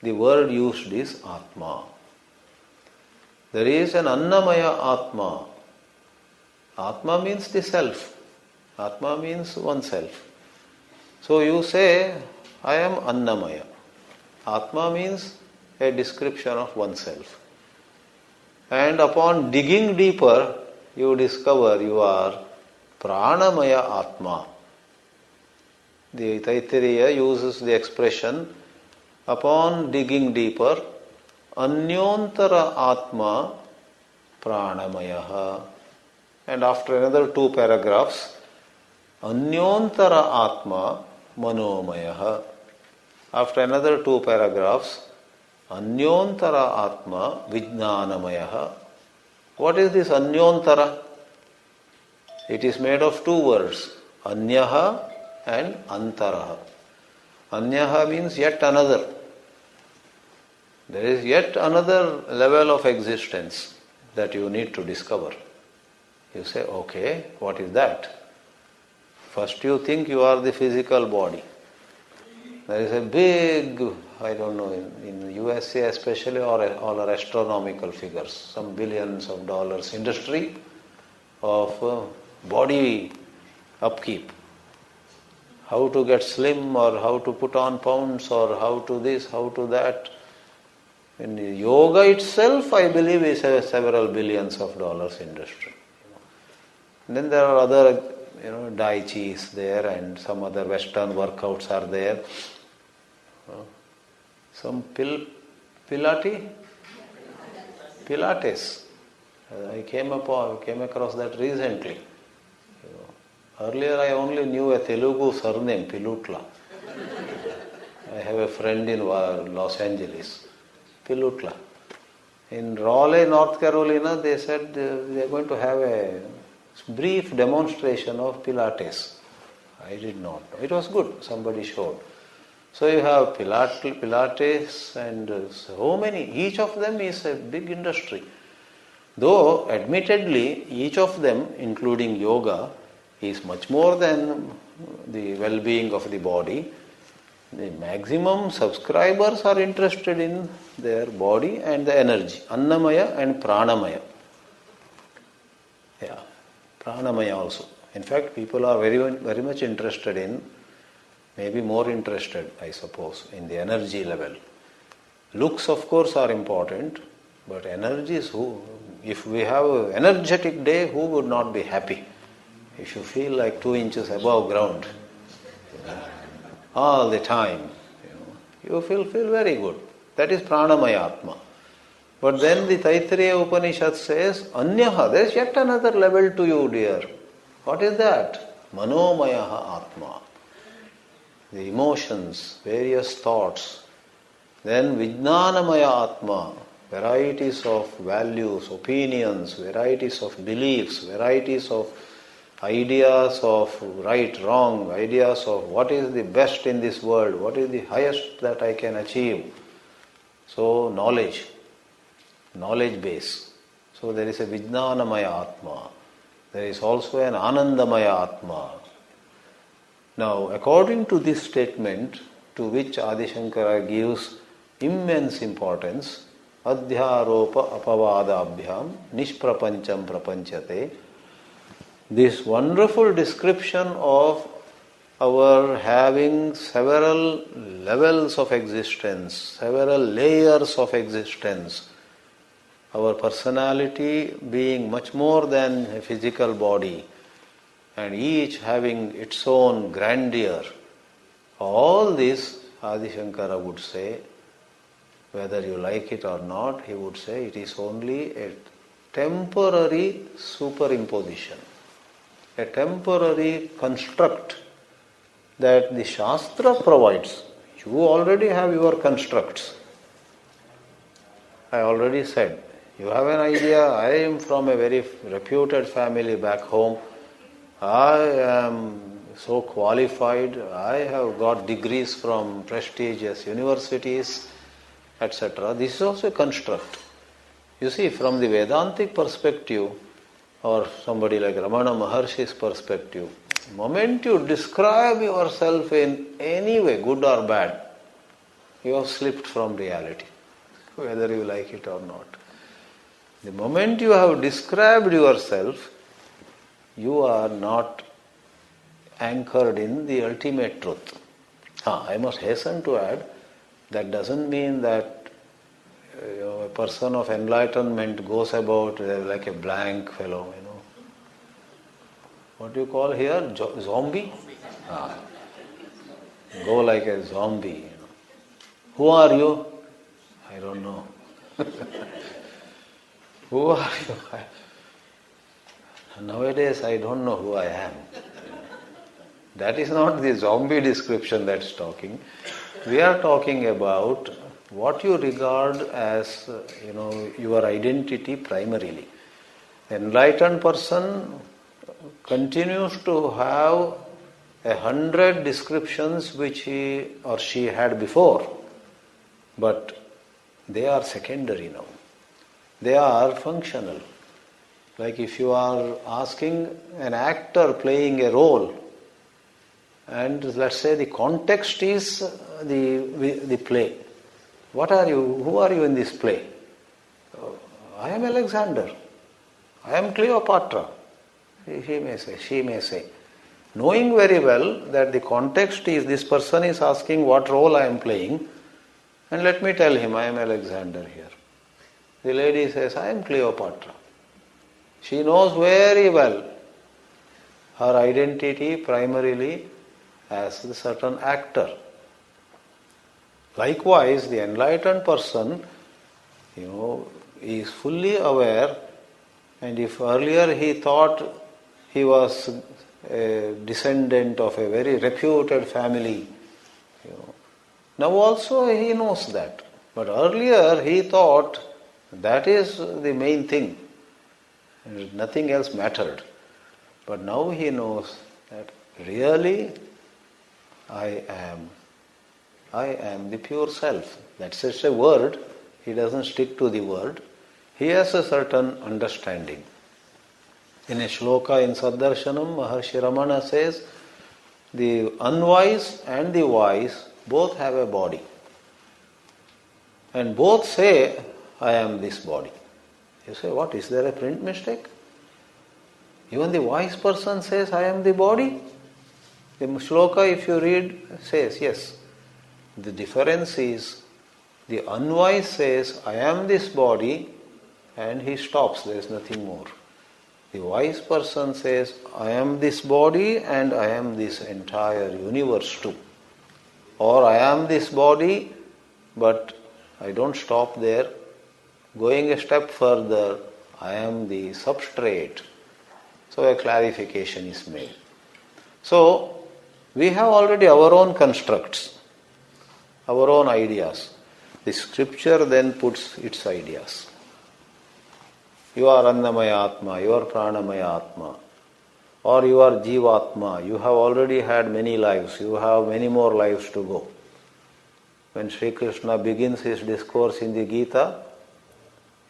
the word used is Atma. There is an Annamaya Atma. Atma means the self. Atma means oneself. So you say, I am Annamaya. Atma means a description of oneself. And upon digging deeper, you discover you are Pranamaya Atma. The Taittiriya uses the expression, upon digging deeper, Anyontara Atma Pranamayaha. And after another 2 paragraphs, Anyontara Atma Manomayaha. After another 2 paragraphs, Anyontara Atma Vijnanamayaha. What is this Anyontara? It is made of 2 words, Anyaha and Antaraha. Anyaha means yet another. There is yet another level of existence that you need to discover. You say, okay, what is that? First you think you are the physical body. There is a big, I don't know, in USA especially, all are astronomical figures, some billions of dollars industry of body upkeep. How to get slim, or how to put on pounds, or how to this, how to that. In yoga itself, I believe, is a several billions of dollars industry. Then there are other, Tai Chi is there, and some other Western workouts are there. Some Pilates. I came across that recently. Earlier I only knew a Telugu surname, Pilutla. I have a friend in Los Angeles, Pilutla. In Raleigh, North Carolina, they said they are going to have a brief demonstration of Pilates. I did not know. It was good, somebody showed. So you have Pilates and so many. Each of them is a big industry. Though, admittedly, each of them, including yoga, is much more than the well-being of the body. The maximum subscribers are interested in their body and the energy. Annamaya and Pranamaya. Yeah, Pranamaya also. In fact, people are very much interested in, maybe more interested, I suppose, in the energy level. Looks, of course, are important, but energy is if we have an energetic day, who would not be happy? If you feel like 2 inches above ground all the time, you feel very good. That is Pranamaya Atma. But then the Taittiriya Upanishad says, Anyaha, there is yet another level to you, dear. What is that? Manomayaha Atma. The emotions, various thoughts. Then Vijnanamaya Atma, varieties of values, opinions, varieties of beliefs, varieties of ideas of right, wrong, ideas of what is the best in this world, what is the highest that I can achieve. So knowledge base. So there is a Vijnanamaya Atma. There is also an Anandamaya Atma. Now, according to this statement, to which Ādi Shankara gives immense importance, Adhyaropa apavadabhyam nishprapancham prapanchate, this wonderful description of our having several levels of existence, several layers of existence, our personality being much more than a physical body, and each having its own grandeur. All this, Ādi Shankara would say, whether you like it or not, he would say it is only a temporary superimposition, a temporary construct that the Shastra provides. You already have your constructs. I already said, you have an idea, I am from a very reputed family back home, I am so qualified, I have got degrees from prestigious universities, etc. This is also a construct. You see, from the Vedantic perspective, or somebody like Ramana Maharshi's perspective, the moment you describe yourself in any way, good or bad, you have slipped from reality, whether you like it or not. The moment you have described yourself, you are not anchored in the ultimate truth. I must hasten to add, that doesn't mean that a person of enlightenment goes about like a blank fellow, What do you call here? Zombie? Go like a zombie, Who are you? I don't know. Who are you? Nowadays I don't know who I am. That is not the zombie description that's talking. We are talking about what you regard as, your identity primarily. The enlightened person continues to have 100 descriptions which he or she had before, but they are secondary now. They are functional. Like if you are asking an actor playing a role, and let's say the context is the play. What are you? Who are you in this play? I am Alexander. I am Cleopatra. He may say, she may say. Knowing very well that the context is this person is asking what role I am playing, and let me tell him I am Alexander here. The lady says, I am Cleopatra. She knows very well her identity primarily as a certain actor. Likewise, the enlightened person, is fully aware, and if earlier he thought he was a descendant of a very reputed family, now also he knows that. But earlier he thought that is the main thing, and nothing else mattered. But now he knows that really I am the pure self. That's just a word. He doesn't stick to the word. He has a certain understanding. In a shloka in Saddarshanam, Maharshi Ramana says, the unwise and the wise both have a body. And both say, I am this body. You say, what, is there a print mistake? Even the wise person says, I am the body. The shloka, if you read, says, yes. The difference is, the unwise says, I am this body, and he stops, there is nothing more. The wise person says, I am this body and I am this entire universe too. Or I am this body, but I don't stop there. Going a step further, I am the substrate. So a clarification is made. So, we have already our own constructs, our own ideas. The scripture then puts its ideas. You are Annamaya Atma, you are Pranamaya Atma, or you are Jivatma. You have already had many lives, you have many more lives to go. When Sri Krishna begins his discourse in the Gita,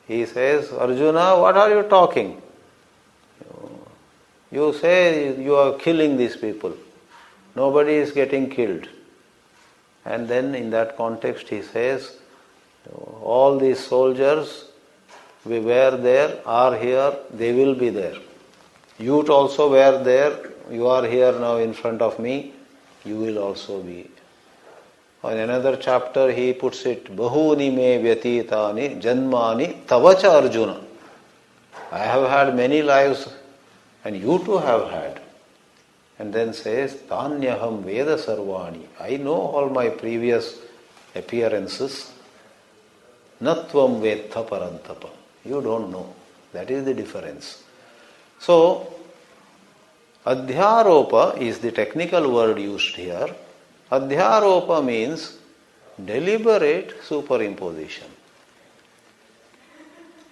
he says, Arjuna, what are you talking? You say you are killing these people. Nobody is getting killed. And then in that context he says, all these soldiers we were there, are here, they will be there. You also were there, you are here now in front of me, you will also be. In another chapter he puts it, Bahuni me vyatitani janmani tavacha Arjuna. I have had many lives and you too have had. And then says, Tanyaham Veda Sarvani. I know all my previous appearances. Natvam Vetha Parantapa. You don't know. That is the difference. So, Adhyaropa is the technical word used here. Adhyaropa means deliberate superimposition.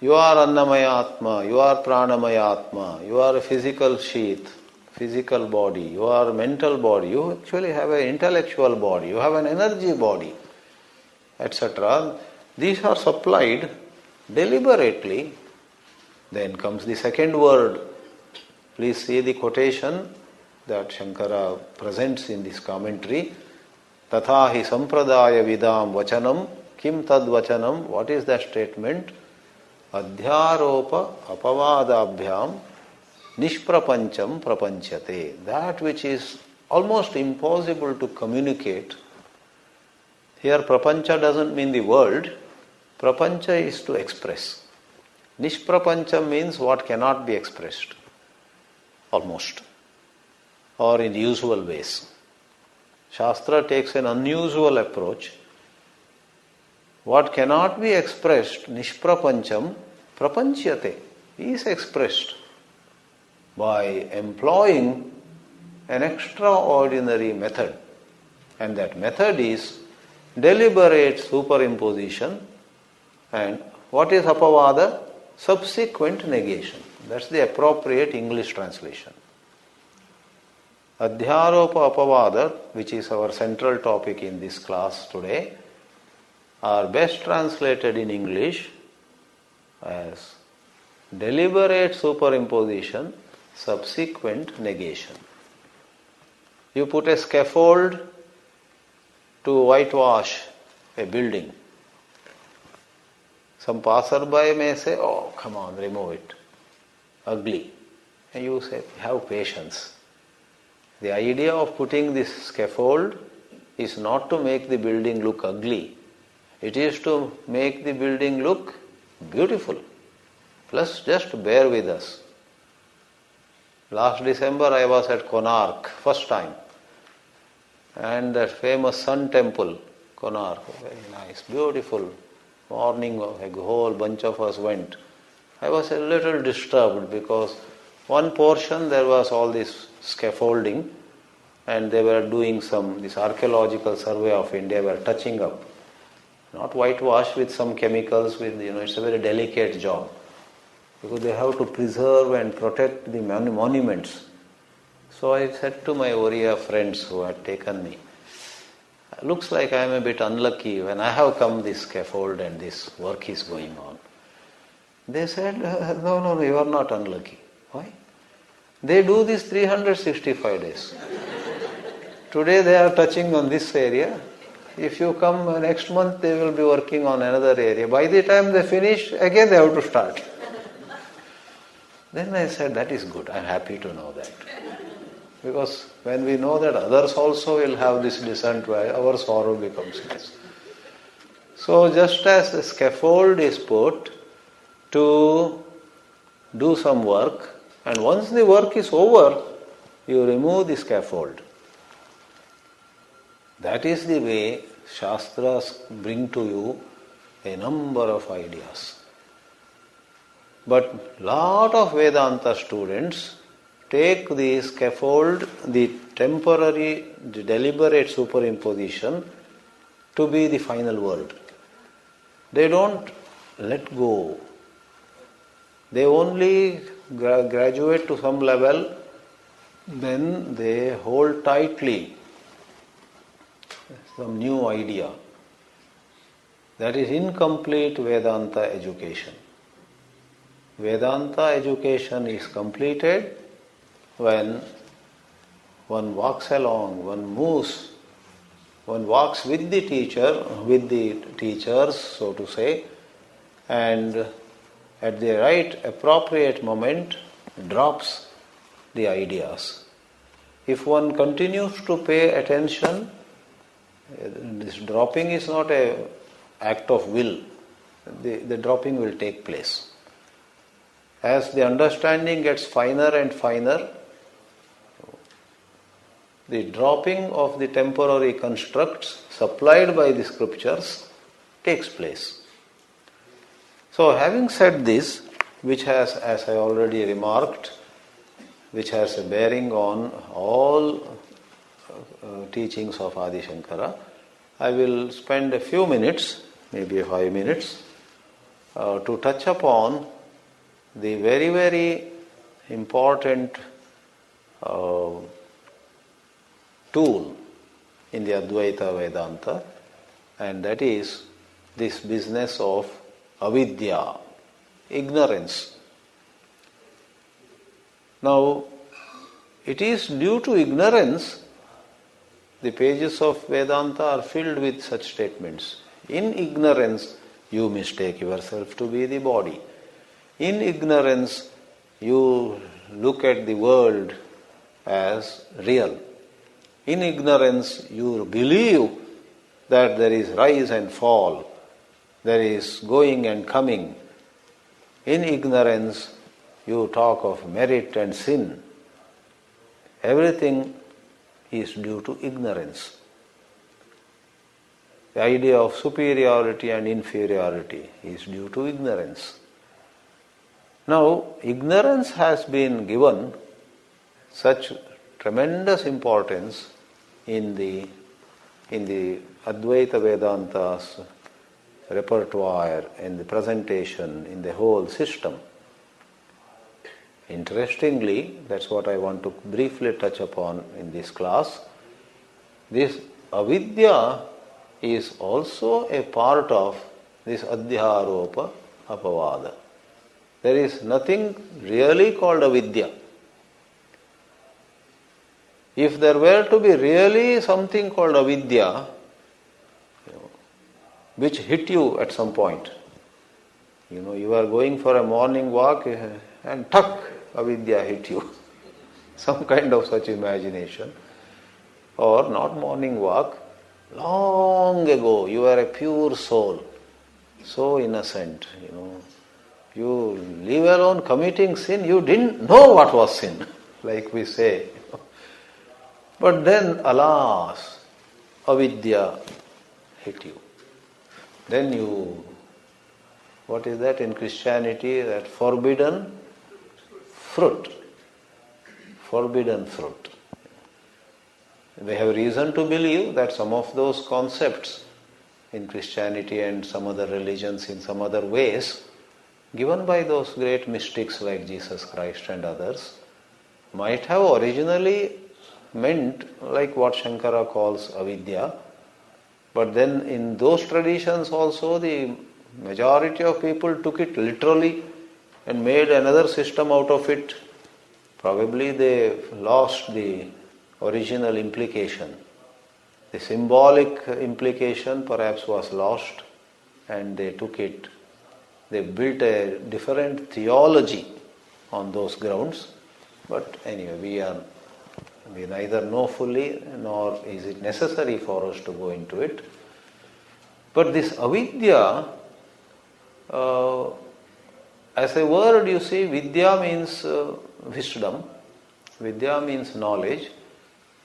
You are Annamaya Atma, you are Pranamaya Atma, you are a physical sheath, physical body, you are a mental body, you actually have an intellectual body, you have an energy body, etc. These are supplied deliberately. Then comes the second word. Please see the quotation that Shankara presents in this commentary. Tatha hi sampradaya vidam vachanam kim tad vachanam. What is that statement? Adhyaropa apavadabhyam nishprapancham prapanchate. That which is almost impossible to communicate. Here prapancha doesn't mean the world. Prapancha is to express. Nishprapancham means what cannot be expressed. Almost. Or in usual ways. Shastra takes an unusual approach. What cannot be expressed, nishprapancham, prapanchyate, is expressed by employing an extraordinary method. And that method is deliberate superimposition. And what is apavada? Subsequent negation. That's the appropriate English translation. Adhyaropa apavada, which is our central topic in this class today, are best translated in English as deliberate superimposition, subsequent negation. You put a scaffold to whitewash a building. Some passerby may say, oh, come on, remove it. Ugly. And you say, have patience. The idea of putting this scaffold is not to make the building look ugly. It is to make the building look beautiful. Plus, just bear with us. Last December I was at Konark, first time. And that famous Sun Temple, Konark, very nice, beautiful. Morning, a whole bunch of us went. I was a little disturbed because one portion there was all this scaffolding and they were doing this archaeological survey of India, were touching up. Not whitewash with some chemicals, it's a very delicate job. Because they have to preserve and protect the monuments. So I said to my Oriya friends who had taken me, looks like I am a bit unlucky when I have come this scaffold and this work is going on. They said, no, you are not unlucky. Why? They do this 365 days. Today they are touching on this area. If you come next month, they will be working on another area. By the time they finish, again they have to start. Then I said, that is good. I am happy to know that. Because when we know that others also will have this descent, our sorrow becomes less. So just as a scaffold is put to do some work, and once the work is over, you remove the scaffold. That is the way Shastras bring to you a number of ideas. But lot of Vedanta students take the scaffold, the temporary, the deliberate superimposition to be the final word. They don't let go. They only graduate to some level, then they hold tightly some new idea. That is incomplete Vedanta education. Vedanta education is completed when one walks along, one moves, one walks with the teachers, so to say, and at the right appropriate moment drops the ideas. If one continues to pay attention, this dropping is not an act of will. The dropping will take place. As the understanding gets finer and finer, the dropping of the temporary constructs supplied by the scriptures takes place. So having said this, which has, as I already remarked, which has a bearing on all teachings of Ādi Shankara, I will spend a few minutes, maybe 5 minutes, to touch upon the very, very important tool in the Advaita Vedanta, and that is this business of avidya, ignorance. Now, it is due to ignorance the pages of Vedanta are filled with such statements. In ignorance, you mistake yourself to be the body. In ignorance, you look at the world as real. In ignorance, you believe that there is rise and fall, there is going and coming. In ignorance, you talk of merit and sin. Everything is due to ignorance. The idea of superiority and inferiority is due to ignorance. Now, ignorance has been given such tremendous importance in the Advaita Vedanta's repertoire, in the presentation, in the whole system. Interestingly, that's what I want to briefly touch upon in this class. This avidya is also a part of this adhyaropa apavada. There is nothing really called avidya. If there were to be really something called avidya, which hit you at some point, you are going for a morning walk and tuck, avidya hit you. Some kind of such imagination. Or not morning walk, long ago you were a pure soul, so innocent, You leave alone committing sin, you didn't know what was sin, like we say. But then, alas, avidya hit you. Then what is that in Christianity? That forbidden fruit. Forbidden fruit. They have reason to believe that some of those concepts in Christianity and some other religions in some other ways, given by those great mystics like Jesus Christ and others, might have originally meant like what Shankara calls avidya, but then in those traditions also the majority of people took it literally and made another system out of it. Probably they lost the original implication. The symbolic implication perhaps was lost and they took it. They built a different theology on those grounds. But anyway, we neither know fully nor is it necessary for us to go into it. But this avidya, as a word, you see, vidya means wisdom, vidya means knowledge,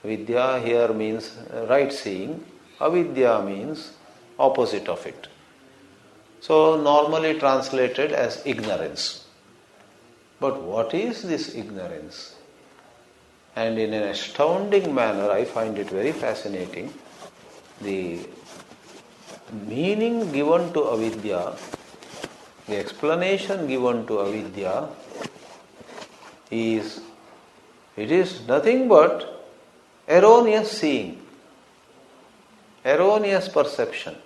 vidya here means right seeing, avidya means opposite of it. So normally translated as ignorance. But what is this ignorance? And in an astounding manner, I find it very fascinating, the meaning given to avidya, the explanation given to avidya it is nothing but erroneous seeing, erroneous perception,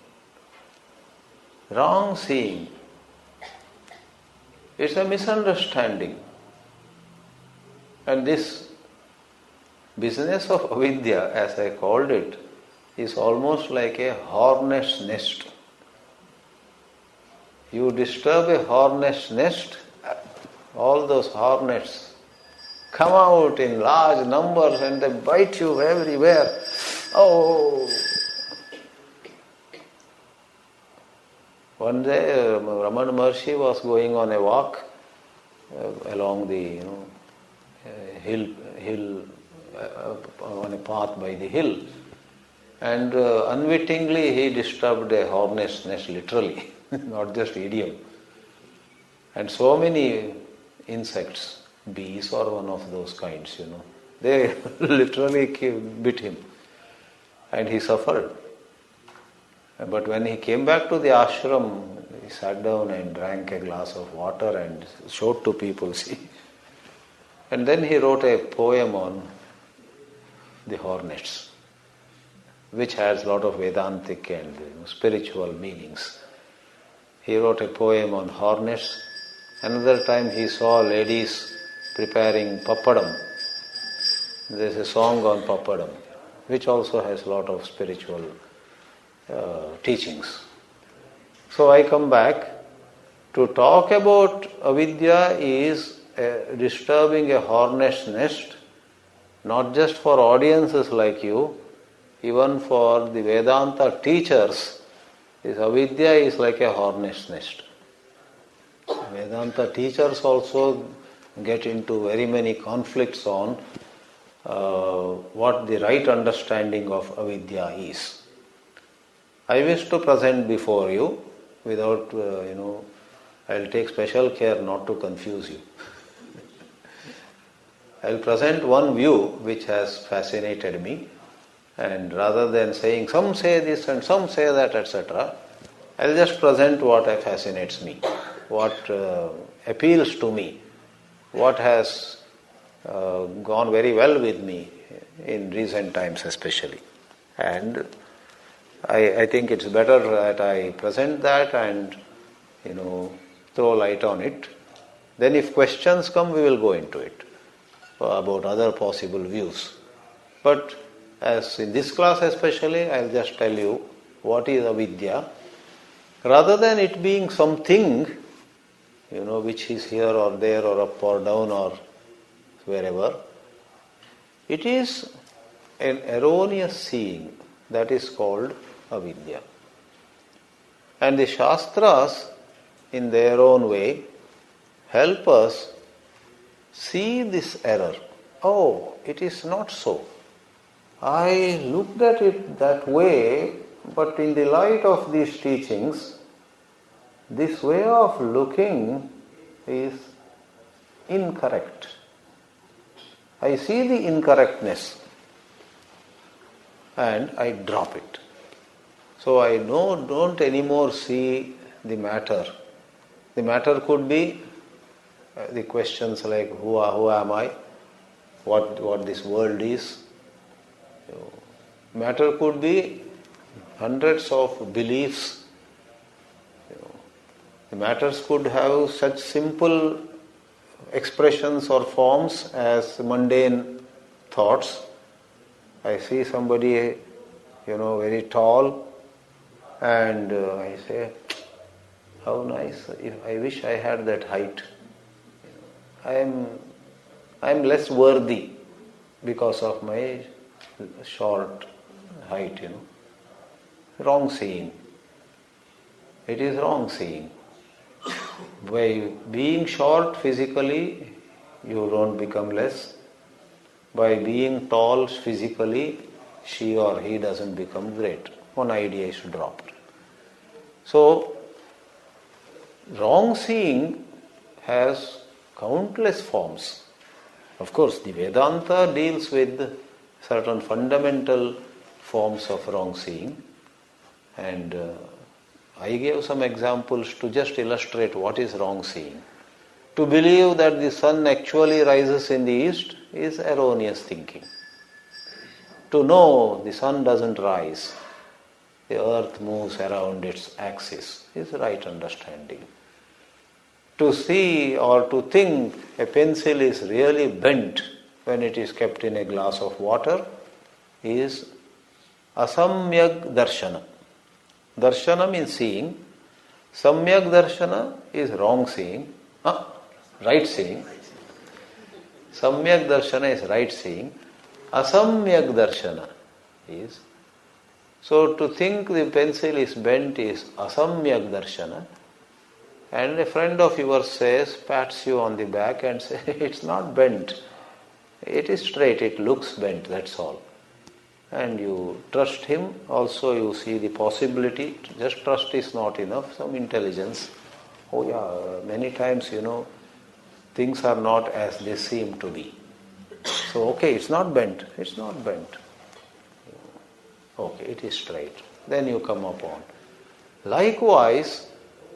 wrong seeing. It's a misunderstanding. And this business of avidya, as I called it, is almost like a hornet's nest. You disturb a hornet's nest, all those hornets come out in large numbers and they bite you everywhere. Oh! One day, Ramana Maharshi was going on a walk along the hill, on a path by the hill, and unwittingly he disturbed a hornet's nest, literally, not just idiom. And so many insects, bees or one of those kinds, they literally bit him, and he suffered. But when he came back to the ashram, he sat down and drank a glass of water and showed to people, see. And then he wrote a poem on the hornets, which has a lot of Vedantic and spiritual meanings. he wrote a poem on hornets. Another time he saw ladies preparing pappadam. There is a song on pappadam, which also has a lot of spiritual teachings. So I come back to talk about avidya is disturbing a hornet's nest, not just for audiences like you, even for the Vedanta teachers. This avidya is like a hornet's nest. Vedanta teachers also get into very many conflicts on what the right understanding of avidya is. I wish to present before you without, I'll take special care not to confuse you. I'll present one view which has fascinated me, and rather than saying some say this and some say that, etc., I'll just present what fascinates me, what appeals to me, what has gone very well with me in recent times especially. And I think it's better that I present that and throw light on it. Then if questions come, we will go into it about other possible views. But as in this class especially, I'll just tell you what is avidya, rather than it being something, which is here or there or up or down or wherever. It is an erroneous seeing that is called avidya. And the Shastras, in their own way, help us see this error. Oh, it is not so. I looked at it that way, but in the light of these teachings, this way of looking is incorrect. I see the incorrectness and I drop it. So I don't anymore see the matter. The matter could be the questions like who am I, what this world is. Matter could be hundreds of beliefs. The matters could have such simple expressions or forms as mundane thoughts. I see somebody, very tall, and I say, how nice, I wish I had that height. I am less worthy because of my short height, Wrong seeing. It is wrong seeing. By being short physically, you don't become less. By being tall physically, she or he doesn't become great. One idea is dropped. So, wrong seeing has countless forms. Of course, the Vedanta deals with certain fundamental forms of wrong seeing, and I gave some examples to just illustrate what is wrong seeing. To believe that the sun actually rises in the east is erroneous thinking. To know the sun doesn't rise, the earth moves around its axis is right understanding. To see or to think a pencil is really bent when it is kept in a glass of water is asamyak darshana. Darshana means seeing. Samyak darshana is wrong seeing. Right seeing. Samyak darshana is right seeing. Asamyak darshana is. So to think the pencil is bent is asamyak darshana. And a friend of yours says, pats you on the back and says, it's not bent. It is straight, it looks bent, that's all. And you trust him, also you see the possibility. Just trust is not enough, some intelligence. Oh yeah, many times, things are not as they seem to be. So okay, it's not bent. Okay, it is straight. Then you come upon. Likewise,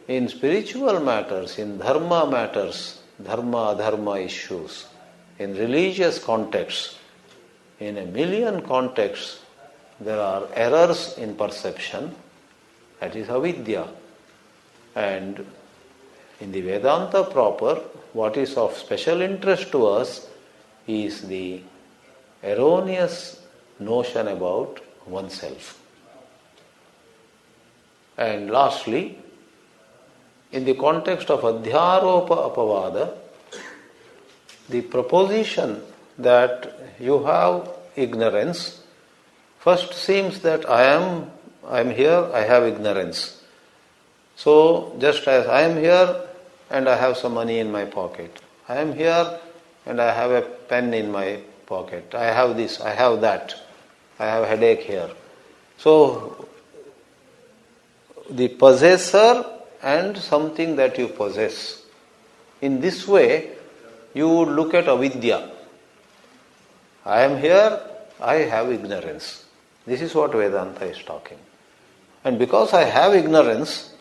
in spiritual matters, in dharma matters, dharma-adharma issues, in religious contexts, in a million contexts, there are errors in perception, that is avidya. And in the Vedanta proper, what is of special interest to us is the erroneous notion about oneself. And lastly, in the context of Adhyaropa Apavada, the proposition that you have ignorance first seems that I am here, I have ignorance. So just as I am here and I have some money in my pocket, I am here and I have a pen in my pocket, I have this, I have that, I have a headache here. So the possessor and something that you possess. In this way, you would look at avidya. I am here, I have ignorance. This is what Vedanta is talking. And because I have ignorance,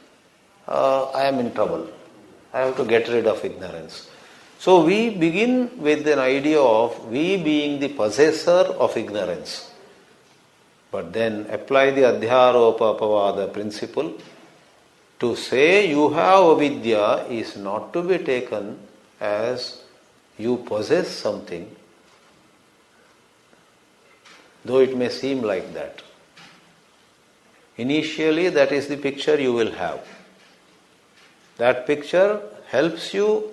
I am in trouble. I have to get rid of ignorance. So we begin with an idea of we being the possessor of ignorance. But then apply the Adhyaropa Apavada principle. To say you have avidya is not to be taken as you possess something, though it may seem like that. Initially, that is the picture you will have. That picture helps you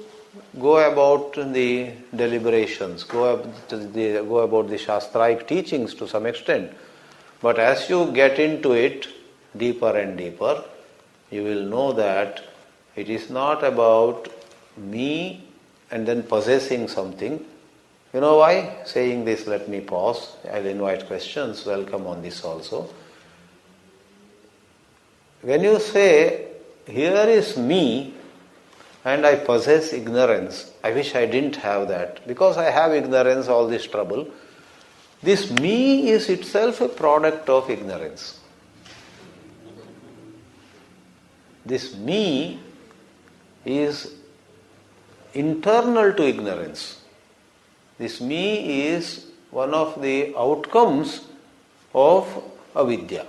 go about the deliberations, go about the Shastraic teachings to some extent. But as you get into it deeper and deeper, you will know that it is not about me and then possessing something. You know why? Saying this, let me pause. I'll invite questions. Welcome on this also. When you say, here is me and I possess ignorance, I wish I didn't have that. Because I have ignorance, all this trouble. This me is itself a product of ignorance. This me is internal to ignorance. This me is one of the outcomes of avidya.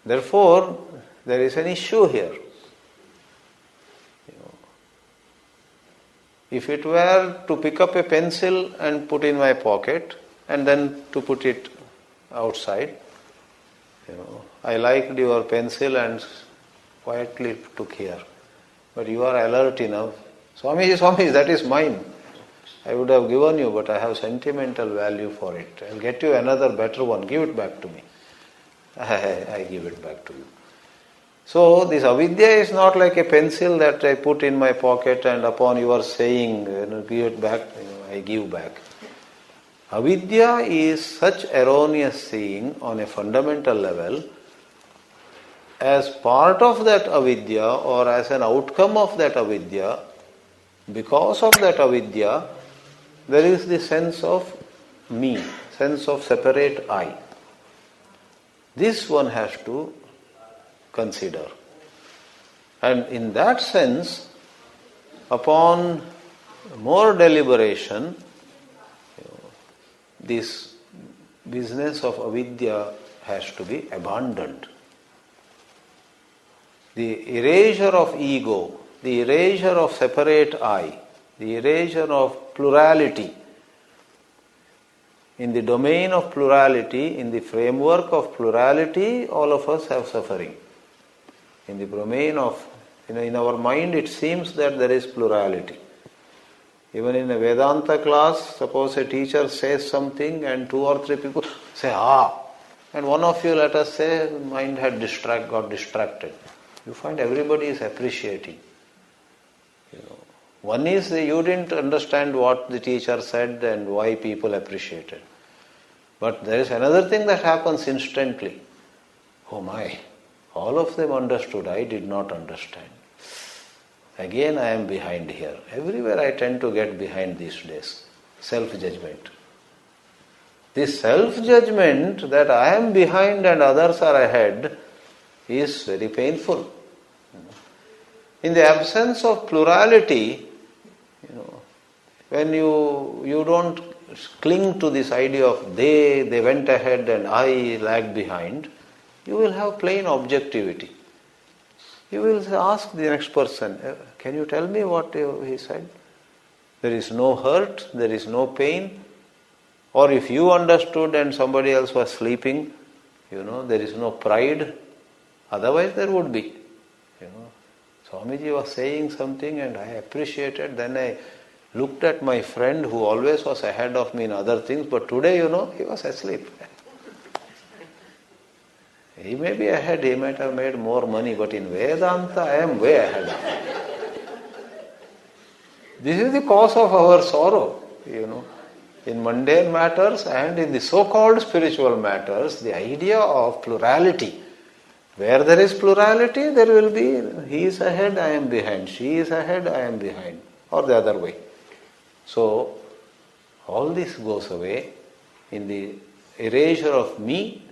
Therefore, there is an issue here. If it were to pick up a pencil and put in my pocket and then to put it outside, I liked your pencil and quietly took here. But you are alert enough. Swāmiji, that is mine. I would have given you, but I have sentimental value for it. I'll get you another better one. Give it back to me. I give it back to you. So this avidya is not like a pencil that I put in my pocket and upon your saying, give it back, I give back. Avidya is such erroneous seeing on a fundamental level. As part of that avidya or as an outcome of that avidya, because of that avidya, there is the sense of me, sense of separate I. This one has to consider. And in that sense, upon more deliberation, this business of avidya has to be abandoned. The erasure of ego, the erasure of separate I, the erasure of plurality. In the domain of plurality, in the framework of plurality, all of us have suffering. In the domain of, in our mind it seems that there is plurality. Even in a Vedanta class, suppose a teacher says something and 2 or 3 people say, and one of you, let us say, mind had got distracted. You find everybody is appreciating. One is you didn't understand what the teacher said and why people appreciated. But there is another thing that happens instantly. Oh my, all of them understood, I did not understand. Again I am behind here. Everywhere I tend to get behind these days. Self-judgment. This self-judgment that I am behind and others are ahead is very painful. In the absence of plurality, when you don't cling to this idea of they went ahead and I lagged behind, you will have plain objectivity. you will ask the next person, can you tell me what he said? There is no hurt, there is no pain. Or if you understood and somebody else was sleeping, there is no pride. Otherwise there would be. Swāmiji was saying something and I appreciated. Then I looked at my friend who always was ahead of me in other things, but today, he was asleep. He may be ahead, he might have made more money, but in Vedanta I am way ahead of him. This is the cause of our sorrow, In mundane matters and in the so-called spiritual matters, the idea of plurality. Where there is plurality, there will be, he is ahead, I am behind. She is ahead, I am behind. Or the other way. So, all this goes away in the erasure of me.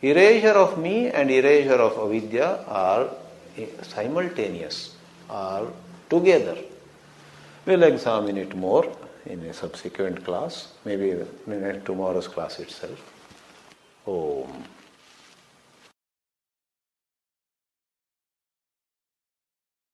Erasure of me and erasure of avidya are simultaneous, are together. We'll examine it more in a subsequent class, maybe in tomorrow's class itself. Om.